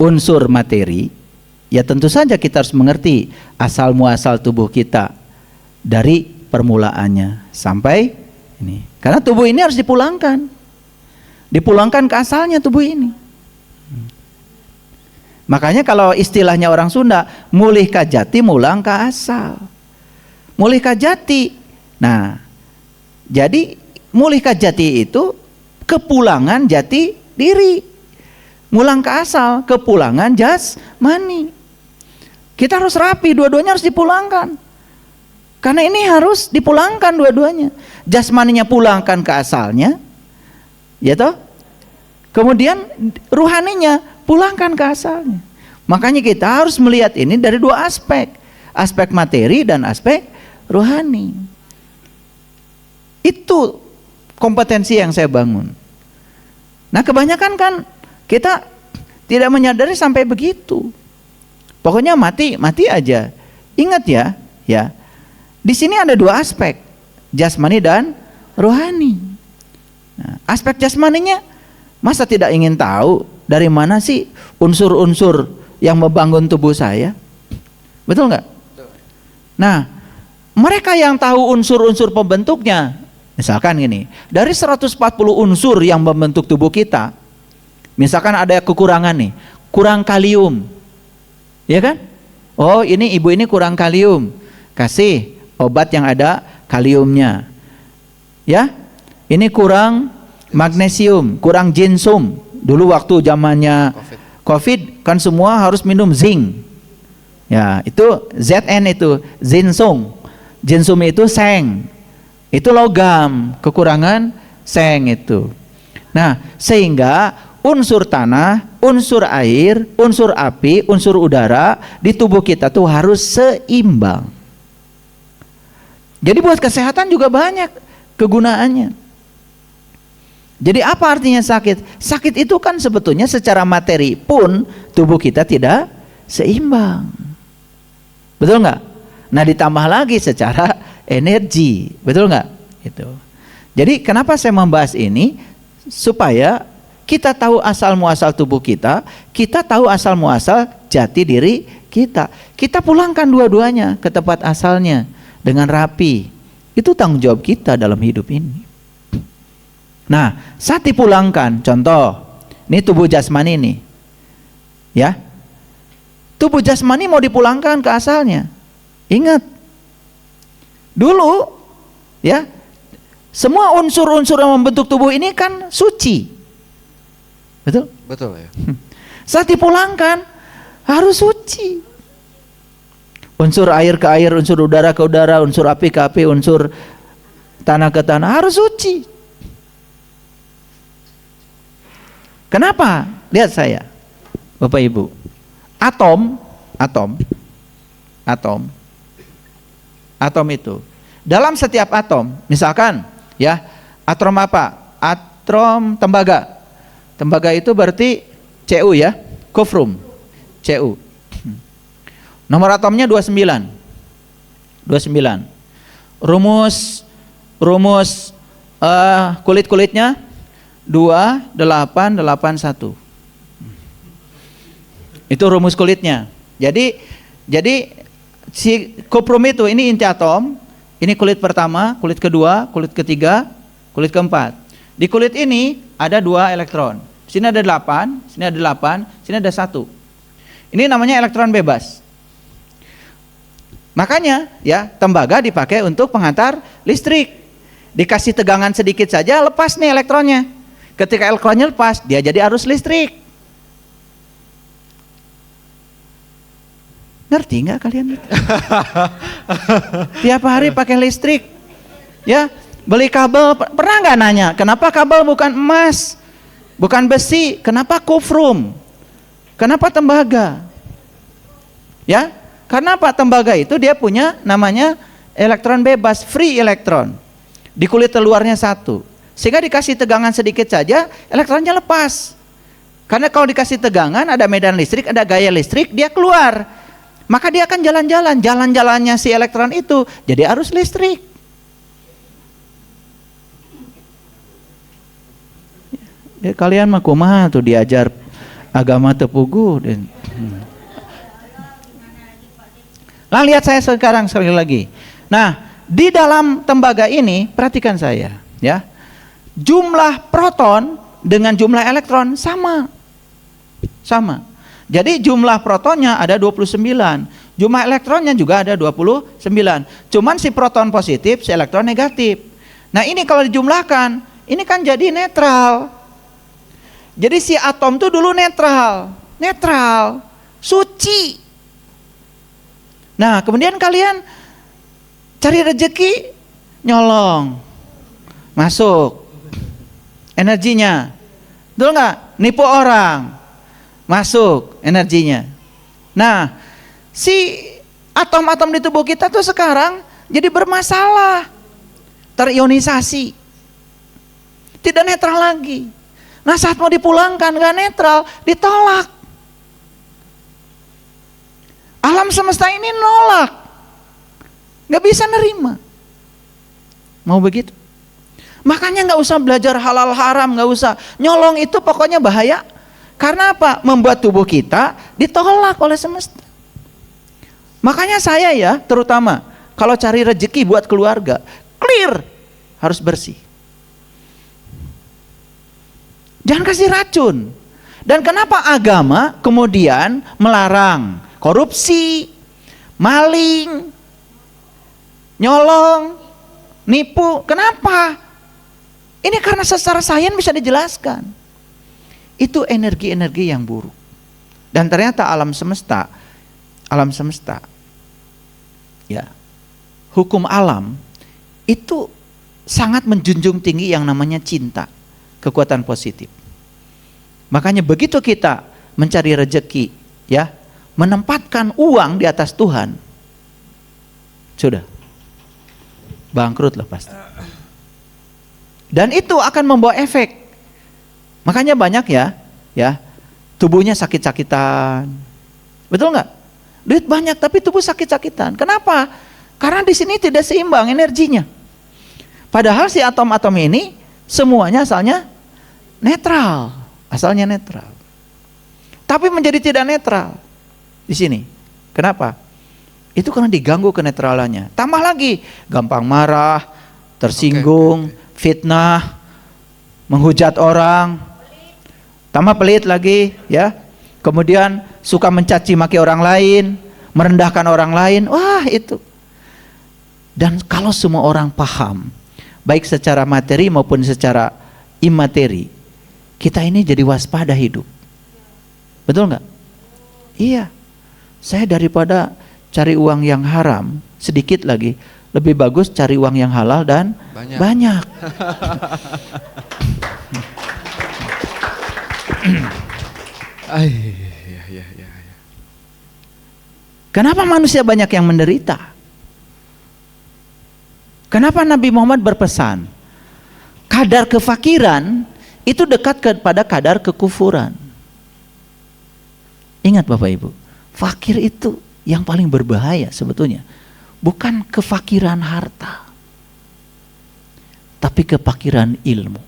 unsur materi, ya tentu saja kita harus mengerti asal muasal tubuh kita dari permulaannya sampai ini. Karena tubuh ini harus dipulangkan. Dipulangkan ke asalnya tubuh ini. Makanya kalau istilahnya orang Sunda, mulih ka jati mulang ke asal. Mulih ka jati. Nah, jadi mulih ka jati itu kepulangan jati diri. Mulang ke asal, kepulangan jasmani. Kita harus rapi, dua-duanya harus dipulangkan. Karena ini harus dipulangkan dua-duanya. Jasmaninya pulangkan ke asalnya, ya toh? Kemudian ruhaninya pulangkan ke asalnya. Makanya kita harus melihat ini dari dua aspek. Aspek materi dan aspek rohani. Itu kompetensi yang saya bangun. Nah, kebanyakan kan kita tidak menyadari sampai begitu. Pokoknya mati aja. Ingat ya. Di sini ada dua aspek, jasmani dan rohani. Nah, aspek jasmaninya, masa tidak ingin tahu dari mana sih unsur-unsur yang membangun tubuh saya? Betul nggak? Nah, mereka yang tahu unsur-unsur pembentuknya, misalkan gini, dari 140 unsur yang membentuk tubuh kita, misalkan ada kekurangan nih, kurang kalium, ya kan? Oh, ini ibu ini kurang kalium, kasih obat yang ada kaliumnya. Ya, ini kurang magnesium, kurang ginseng. Dulu waktu zamannya COVID kan semua harus minum zinc. Ya, itu ZN itu ginseng. Ginseng itu seng. Itu logam, kekurangan seng itu. Nah, sehingga unsur tanah, unsur air, unsur api, unsur udara di tubuh kita tuh harus seimbang. Jadi buat kesehatan juga banyak kegunaannya. Jadi apa artinya sakit? Sakit itu kan sebetulnya secara materi pun tubuh kita tidak seimbang. Betul nggak? Nah, ditambah lagi secara energi, betul nggak? Itu. Jadi kenapa saya membahas ini? Supaya kita tahu asal muasal tubuh kita tahu asal muasal jati diri kita. Kita pulangkan dua-duanya ke tempat asalnya dengan rapi. Itu tanggung jawab kita dalam hidup ini. Nah, saat dipulangkan, contoh, ini tubuh jasmani nih, ya, tubuh jasmani mau dipulangkan ke asalnya. Ingat, dulu, ya, semua unsur-unsur yang membentuk tubuh ini kan suci, betul? Betul ya. Saat dipulangkan harus suci. Unsur air ke air, unsur udara ke udara, unsur api ke api, unsur tanah ke tanah, harus suci. Kenapa? Lihat saya, Bapak Ibu. Atom itu. Dalam setiap atom, misalkan ya, atom apa? Atom tembaga. Tembaga itu berarti Cu ya, kufrum. Cu. Nomor atomnya 29. Rumus kulit-kulitnya 2881. Itu rumus kulitnya. Jadi si kuprum itu, ini inti atom, ini kulit pertama, kulit kedua, kulit ketiga, kulit keempat. Di kulit ini ada 2 elektron. Sini ada 8, sini ada 8, sini ada 1. Ini namanya elektron bebas. Makanya ya, tembaga dipakai untuk penghantar listrik. Dikasih tegangan sedikit saja lepas nih elektronnya. Ketika elektronnya lepas, dia jadi arus listrik. Ngerti nggak kalian? Tiap hari pakai listrik. Ya, beli kabel, pernah nggak nanya, kenapa kabel bukan emas, bukan besi, kenapa kufrum? Kenapa tembaga? Ya, karena apa? Tembaga itu dia punya namanya elektron bebas, free elektron. Di kulit luarnya 1. Sehingga dikasih tegangan sedikit saja, elektronnya lepas. Karena kalau dikasih tegangan, ada medan listrik, ada gaya listrik, dia keluar. Maka dia akan jalan-jalan. Jalan-jalannya si elektron itu jadi arus listrik. Ya, kalian mah kumaha tuh diajar agama tepugu. Nah, lihat saya sekarang sekali lagi. Nah, di dalam tembaga ini perhatikan saya, ya. Jumlah proton dengan jumlah elektron sama. Sama. Jadi jumlah protonnya ada 29, jumlah elektronnya juga ada 29. Cuman si proton positif, si elektron negatif. Nah, ini kalau dijumlahkan, ini kan jadi netral. Jadi si atom tuh dulu netral, suci. Nah, kemudian kalian cari rezeki, nyolong, masuk energinya, betul nggak? Nipu orang, masuk energinya. Nah, si atom-atom di tubuh kita tuh sekarang jadi bermasalah, terionisasi, tidak netral lagi. Nah, saat mau dipulangkan nggak netral, ditolak. Alam semesta ini nolak, nggak bisa nerima. Mau begitu? Makanya nggak usah belajar halal haram, nggak usah. Nyolong itu pokoknya bahaya. Karena apa? Membuat tubuh kita ditolak oleh semesta. Makanya saya ya, terutama kalau cari rezeki buat keluarga, clear, harus bersih. Jangan kasih racun. Dan kenapa agama kemudian melarang korupsi, maling, nyolong, nipu? Kenapa? Ini karena secara sains bisa dijelaskan. Itu energi-energi yang buruk. Dan ternyata alam semesta, ya, hukum alam itu sangat menjunjung tinggi yang namanya cinta, kekuatan positif. Makanya begitu kita mencari rezeki, ya, menempatkan uang di atas Tuhan, sudah bangkrut lah pasti. Dan itu akan membawa efek. Makanya banyak ya, tubuhnya sakit-sakitan. Betul nggak? Duit banyak tapi tubuh sakit-sakitan. Kenapa? Karena di sini tidak seimbang energinya. Padahal si atom-atom ini semuanya asalnya netral. Tapi menjadi tidak netral di sini. Kenapa? Itu karena diganggu kenetralannya. Tambah lagi, gampang marah, tersinggung, fitnah, menghujat orang, tambah pelit lagi, ya. Kemudian suka mencaci maki orang lain, merendahkan orang lain. Wah, itu. Dan kalau semua orang paham, baik secara materi maupun secara imateri, kita ini jadi waspada hidup. Betul nggak? Iya. Saya daripada cari uang yang haram sedikit lagi, lebih bagus cari uang yang halal dan banyak. Kenapa manusia banyak yang menderita? Kenapa Nabi Muhammad berpesan kadar kefakiran itu dekat kepada kadar kekufuran? Ingat Bapak Ibu, fakir itu yang paling berbahaya sebetulnya. Bukan kefakiran harta, tapi kefakiran ilmu.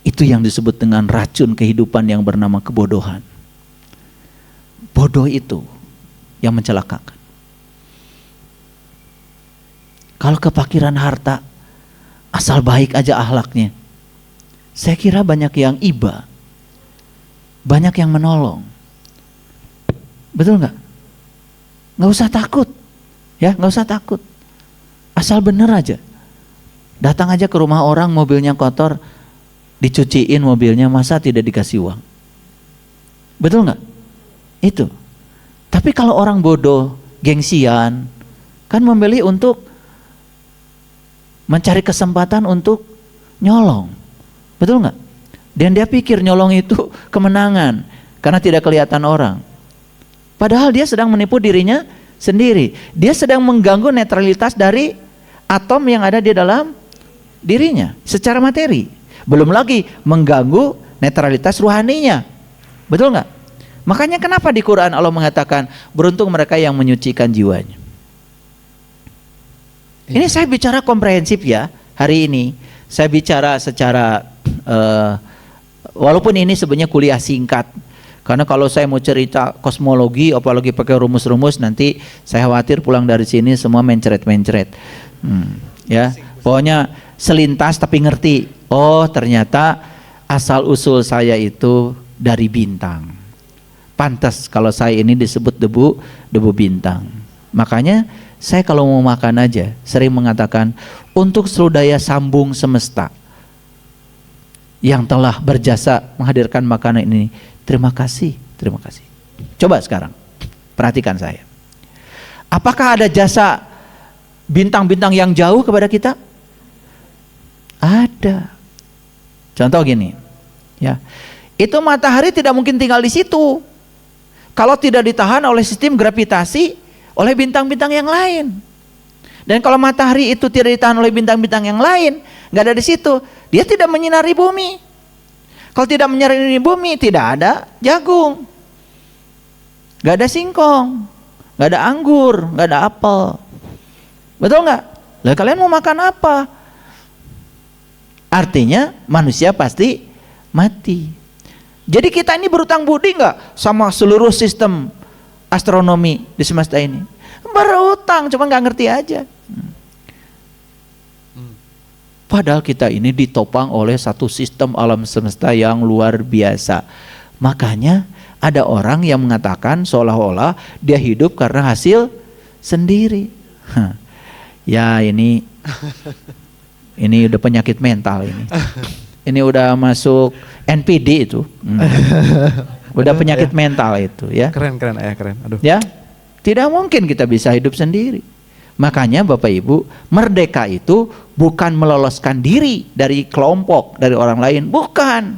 Itu yang disebut dengan racun kehidupan yang bernama kebodohan. Bodoh itu yang mencelakakan. Kalau kefakiran harta, asal baik aja akhlaknya, saya kira banyak yang iba, banyak yang menolong. Betul nggak? Nggak usah takut, ya, nggak usah takut. Asal bener aja. Datang aja ke rumah orang, mobilnya kotor, dicuciin mobilnya, masa tidak dikasih uang? Betul nggak? Itu. Tapi kalau orang bodoh, gengsian, kan memilih untuk mencari kesempatan untuk nyolong. Betul nggak? Dan dia pikir nyolong itu kemenangan karena tidak kelihatan orang. Padahal dia sedang menipu dirinya sendiri. Dia sedang mengganggu netralitas dari atom yang ada di dalam dirinya secara materi. Belum lagi mengganggu netralitas rohaninya. Betul nggak? Makanya kenapa di Quran Allah mengatakan beruntung mereka yang menyucikan jiwanya. Ini saya bicara komprehensif ya hari ini. Saya bicara secara Walaupun ini sebenarnya kuliah singkat. Karena kalau saya mau cerita kosmologi, apalagi pakai rumus-rumus, nanti saya khawatir pulang dari sini semua mencret-mencret. Ya, pokoknya selintas tapi ngerti. Oh, ternyata asal usul saya itu dari bintang. Pantas kalau saya ini disebut debu bintang. Makanya saya kalau mau makan aja sering mengatakan, untuk seluruh daya sambung semesta yang telah berjasa menghadirkan makanan ini, terima kasih, terima kasih. Coba sekarang perhatikan saya. Apakah ada jasa bintang-bintang yang jauh kepada kita? Ada. Contoh gini, ya, itu matahari tidak mungkin tinggal di situ kalau tidak ditahan oleh sistem gravitasi oleh bintang-bintang yang lain. Dan kalau matahari itu tidak ditahan oleh bintang-bintang yang lain, nggak ada di situ, dia tidak menyinari bumi. Kalau tidak menyinari bumi, tidak ada jagung, nggak ada singkong, nggak ada anggur, nggak ada apel. Betul nggak? Lah kalian mau makan apa? Artinya manusia pasti mati. Jadi kita ini berutang budi nggak sama seluruh sistem astronomi di semesta ini? Berutang, cuma nggak ngerti aja. Padahal kita ini ditopang oleh satu sistem alam semesta yang luar biasa. Makanya ada orang yang mengatakan seolah-olah dia hidup karena hasil sendiri. Ya ini udah penyakit mental ini. Ini udah masuk NPD itu. Udah penyakit mental itu ya. Keren ayah, keren. Aduh. Ya, tidak mungkin kita bisa hidup sendiri. Makanya Bapak Ibu, merdeka itu bukan meloloskan diri dari kelompok, dari orang lain, bukan.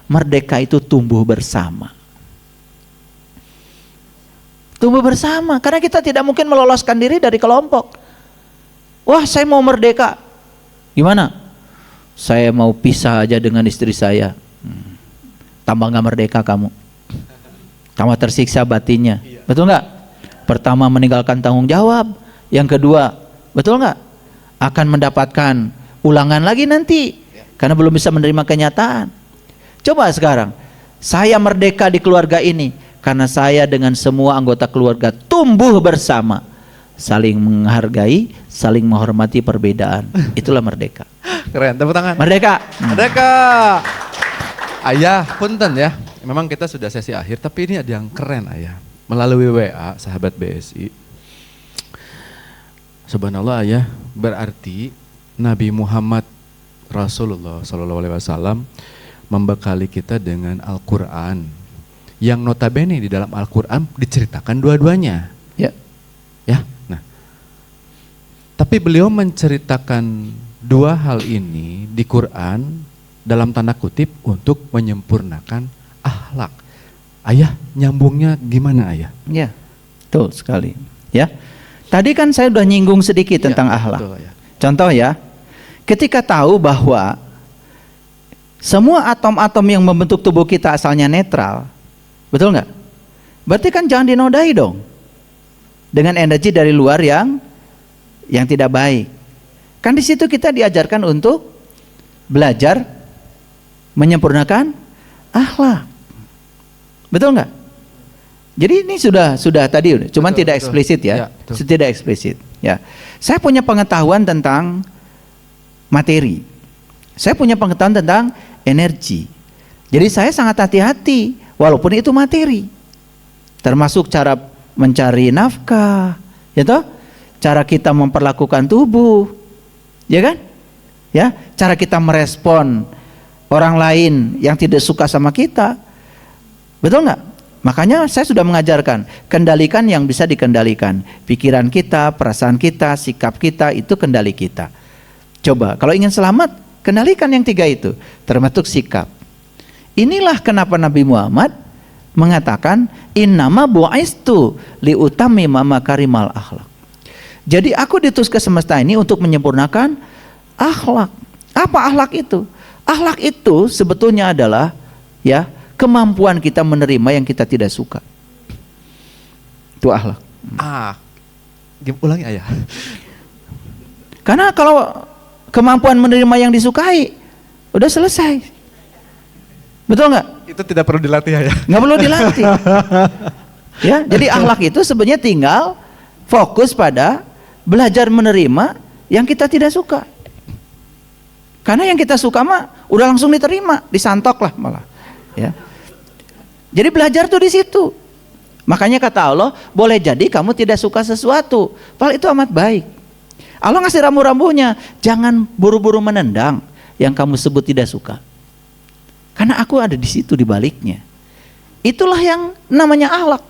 Merdeka itu tumbuh bersama. Tumbuh bersama, karena kita tidak mungkin meloloskan diri dari kelompok. Wah, saya mau merdeka. Gimana? Saya mau pisah aja dengan istri saya. Tambah gak merdeka kamu. Tambah tersiksa batinnya. Betul nggak? Pertama meninggalkan tanggung jawab. Yang kedua, betul nggak? Akan mendapatkan ulangan lagi nanti. Karena belum bisa menerima kenyataan. Coba sekarang, saya merdeka di keluarga ini. Karena saya dengan semua anggota keluarga tumbuh bersama. Saling menghargai, saling menghormati perbedaan. Itulah merdeka. Keren, tepuk tangan. Merdeka. Merdeka. Ayah, punten ya. Memang kita sudah sesi akhir, tapi ini ada yang keren ayah. Melalui WA, sahabat BSI. Subhanallah ayah, berarti Nabi Muhammad Rasulullah SAW membekali kita dengan Al-Quran. Yang notabene di dalam Al-Quran diceritakan dua-duanya. Ya. Ya. Nah, tapi beliau menceritakan dua hal ini di Quran dalam tanda kutip untuk menyempurnakan akhlak. Ayah, nyambungnya gimana ayah? Ya, betul sekali. Ya, tadi kan saya udah nyinggung sedikit tentang akhlak. Betul, ya. Contoh ya, ketika tahu bahwa semua atom-atom yang membentuk tubuh kita asalnya netral, betul nggak? Berarti kan jangan dinodai dong dengan energi dari luar yang tidak baik. Kan di situ kita diajarkan untuk belajar menyempurnakan akhlak. Betul nggak? Jadi ini sudah tadi, cuman betul, tidak eksplisit ya, tidak eksplisit. Ya, saya punya pengetahuan tentang materi, saya punya pengetahuan tentang energi. Jadi saya sangat hati-hati, walaupun itu materi, termasuk cara mencari nafkah, ya toh, cara kita memperlakukan tubuh, ya kan? Ya, cara kita merespon orang lain yang tidak suka sama kita. Betul nggak? Makanya saya sudah mengajarkan, kendalikan yang bisa dikendalikan. Pikiran kita, perasaan kita, sikap kita, itu kendali kita. Coba, kalau ingin selamat, kendalikan yang tiga itu, termasuk sikap. Inilah kenapa Nabi Muhammad mengatakan, innama bu'istu liutammima makarimal akhlak. Jadi aku diutus ke semesta ini untuk menyempurnakan akhlak. Apa akhlak itu? Akhlak itu sebetulnya adalah ya kemampuan kita menerima yang kita tidak suka. Itu akhlak. Ulangi ayah. Karena kalau kemampuan menerima yang disukai, udah selesai. Betul nggak? Itu tidak perlu dilatih ya. Nggak perlu dilatih. Ya, jadi akhlak itu sebenarnya tinggal fokus pada belajar menerima yang kita tidak suka. Karena yang kita suka mah udah langsung diterima, disantok lah malah. Ya. Jadi belajar tuh di situ. Makanya kata Allah, boleh jadi kamu tidak suka sesuatu, padahal itu amat baik. Allah ngasih rambu-rambunya, jangan buru-buru menendang yang kamu sebut tidak suka. Karena aku ada di situ di baliknya. Itulah yang namanya akhlak.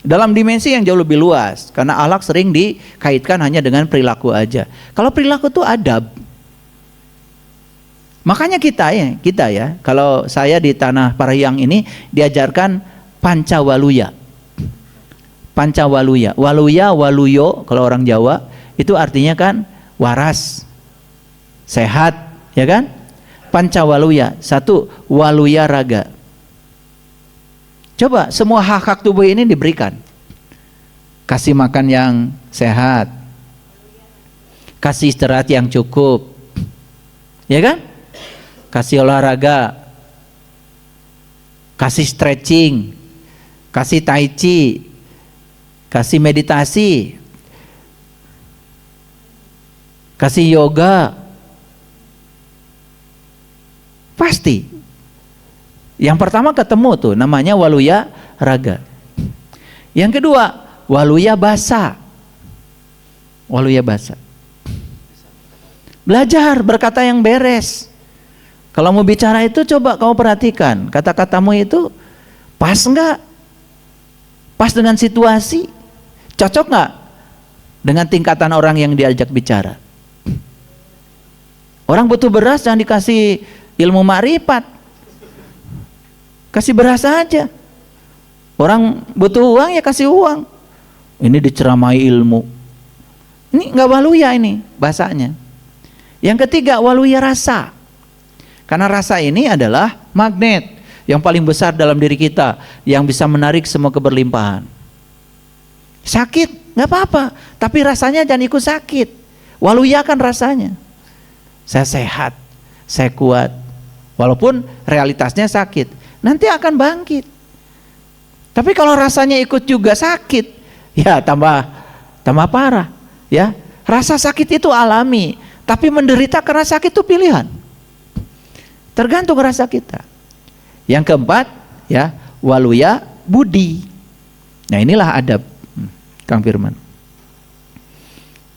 Dalam dimensi yang jauh lebih luas. Karena akhlak sering dikaitkan hanya dengan perilaku aja. Kalau perilaku itu adab. Makanya kita ya, kalau saya di tanah Parahyangan ini diajarkan Pancawaluya. Pancawaluya. Waluya, waluyo kalau orang Jawa itu artinya kan waras, sehat, ya kan? Pancawaluya. Satu, waluya raga. Coba semua hak-hak tubuh ini diberikan. Kasih makan yang sehat. Kasih istirahat yang cukup. Ya kan? Kasih olahraga. Kasih stretching. Kasih tai chi. Kasih meditasi. Kasih yoga. Pasti. Yang pertama ketemu tuh namanya waluya raga. Yang kedua waluya basa. Waluya basa. Belajar berkata yang beres. Kalau mau bicara itu coba kamu perhatikan kata-katamu itu pas enggak? Pas dengan situasi? Cocok enggak dengan tingkatan orang yang diajak bicara? Orang butuh beras jangan dikasih ilmu makrifat. Kasih beras aja. Orang butuh uang ya kasih uang. Ini diceramai ilmu. Ini enggak waluya ini bahasanya. Yang ketiga waluya rasa. Karena rasa ini adalah magnet yang paling besar dalam diri kita yang bisa menarik semua keberlimpahan. Sakit enggak apa-apa, tapi rasanya jangan ikut sakit. Waluya kan rasanya. Saya sehat, saya kuat. Walaupun realitasnya sakit, nanti akan bangkit. Tapi kalau rasanya ikut juga sakit, ya tambah parah, ya. Rasa sakit itu alami, tapi menderita karena sakit itu pilihan. Tergantung rasa kita. Yang keempat, ya, waluya budi. Nah, inilah adab, Kang Firman.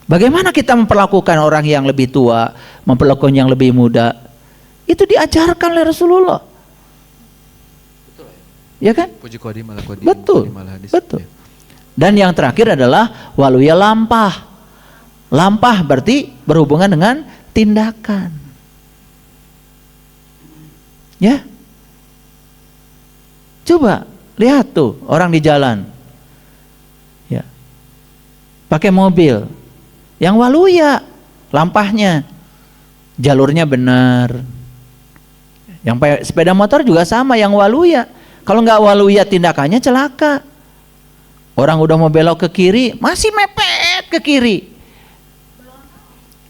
Bagaimana kita memperlakukan orang yang lebih tua, memperlakukan yang lebih muda? Itu diajarkan oleh Rasulullah. Betul ya kan? Puji kodi malah kodi. Betul. Malah hadis. Betul. Dan yang terakhir adalah waluya lampah. Lampah berarti berhubungan dengan tindakan. Ya. Coba lihat tuh orang di jalan. Ya. Pakai mobil. Yang waluya lampahnya. Jalurnya benar. Yang sepeda motor juga sama, yang waluya. Kalau nggak waluya tindakannya celaka. Orang udah mau belok ke kiri, masih mepet ke kiri.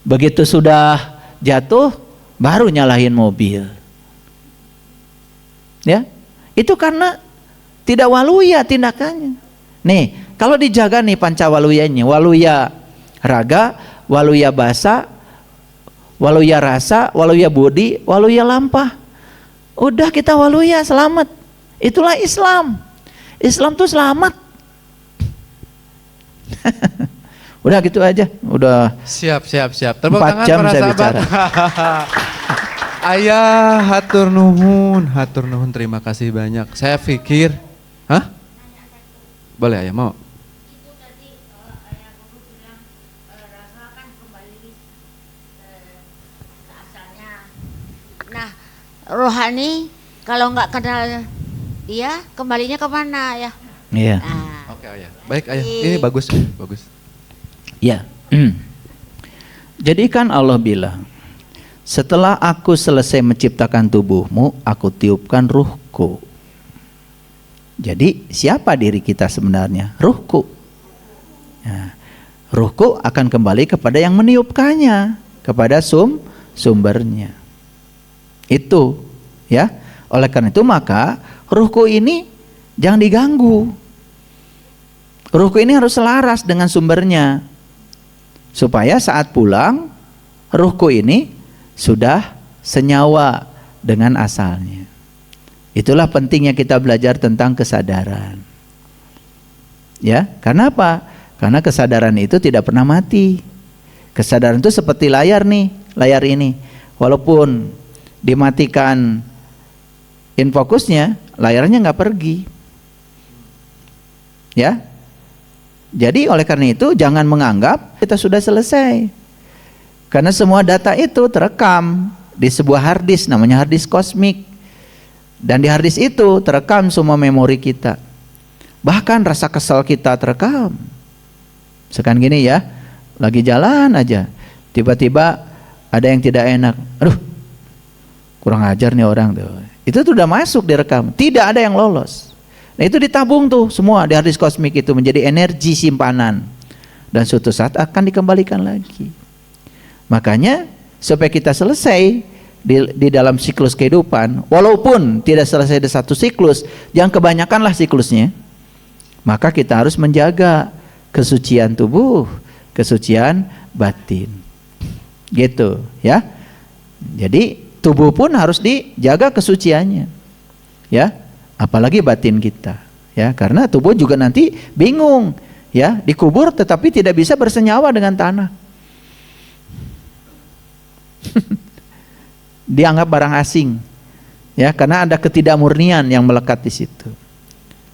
Begitu sudah jatuh, baru nyalahin mobil. Ya, itu karena tidak waluya tindakannya. Nih, kalau dijaga nih pancawaluyanya, waluya raga, waluya basa, waluya rasa, waluya budi, waluya lampah. Udah kita waluya, selamat. Itulah Islam. Islam tuh selamat. Udah gitu aja. Udah. Siap. Tepuk 4 tangan jam para saya sahabat. bicara. Ayah, hatur nuhun, terima kasih banyak. Saya pikir, boleh ayah mau? Itu tadi ayah guru bilang rasa kan kembali ke asalnya. Nah, rohani kalau nggak kenal dia kembalinya kemana ya? Iya. Nah, Oke ayah. Baik ayah. Ini bagus. Ya. Jadi kan Allah bilang, setelah aku selesai menciptakan tubuhmu, aku tiupkan ruhku. Jadi siapa diri kita sebenarnya? Ruhku. Nah, ruhku akan kembali kepada yang meniupkannya, kepada sumbernya. Itu, ya. Oleh karena itu maka ruhku ini jangan diganggu. Ruhku ini harus selaras dengan sumbernya, supaya saat pulang ruhku ini sudah senyawa dengan asalnya. Itulah pentingnya kita belajar tentang kesadaran. Ya, karena apa? Karena kesadaran itu tidak pernah mati. Kesadaran itu seperti layar nih, layar ini. Walaupun dimatikan infokusnya, layarnya nggak pergi. Ya, jadi oleh karena itu jangan menganggap kita sudah selesai. Karena semua data itu terekam di sebuah hard disk, namanya hard disk kosmik. Dan di hard disk itu terekam semua memori kita. Bahkan rasa kesal kita terekam. Sekarang gini ya, lagi jalan aja, tiba-tiba ada yang tidak enak. Aduh, kurang ajar nih orang tuh. Itu sudah masuk direkam, tidak ada yang lolos. Nah itu ditabung tuh semua di hard disk kosmik itu menjadi energi simpanan. Dan suatu saat akan dikembalikan lagi. Makanya supaya kita selesai di dalam siklus kehidupan, walaupun tidak selesai di satu siklus, jangan kebanyakanlah siklusnya. Maka kita harus menjaga kesucian tubuh, kesucian batin. Gitu ya. Jadi tubuh pun harus dijaga kesuciannya. Ya, apalagi batin kita. Ya, karena tubuh juga nanti bingung, ya, dikubur tetapi tidak bisa bersenyawa dengan tanah. Dianggap barang asing. Ya, karena ada ketidakmurnian yang melekat di situ.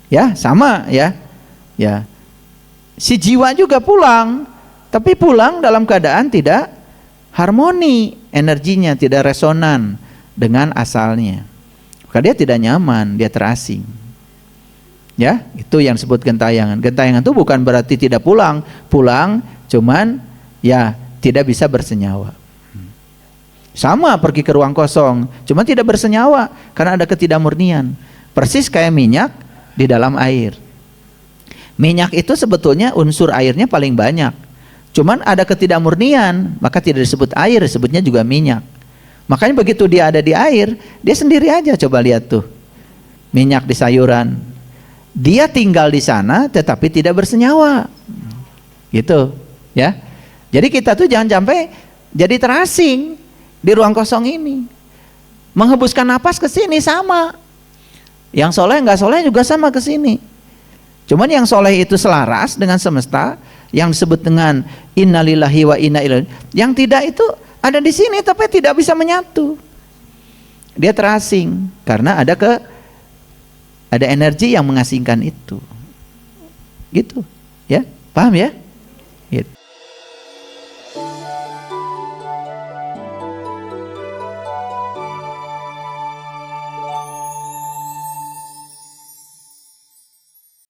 Ya, sama ya. Ya. Si jiwa juga pulang, tapi pulang dalam keadaan tidak harmoni, energinya tidak resonan dengan asalnya. Maka dia tidak nyaman, dia terasing. Ya, itu yang disebut gentayangan. Gentayangan itu bukan berarti tidak pulang, pulang cuman ya tidak bisa bersenyawa. Sama pergi ke ruang kosong, cuma tidak bersenyawa karena ada ketidakmurnian. Persis kayak minyak di dalam air. Minyak itu sebetulnya unsur airnya paling banyak. Cuman ada ketidakmurnian, maka tidak disebut air, disebutnya juga minyak. Makanya begitu dia ada di air, dia sendiri aja. Coba lihat tuh, minyak di sayuran. Dia tinggal di sana tetapi tidak bersenyawa. Gitu, ya. Jadi kita tuh jangan sampai jadi terasing di ruang kosong ini. Menghembuskan napas ke sini sama. Yang soleh nggak soleh juga sama ke sini. Cuman yang soleh itu selaras dengan semesta, yang disebut dengan innalillahi wa inna ilaihi. Yang tidak itu ada di sini tapi tidak bisa menyatu. Dia terasing karena ada energi yang mengasingkan itu. Gitu, ya. Paham ya? Gitu.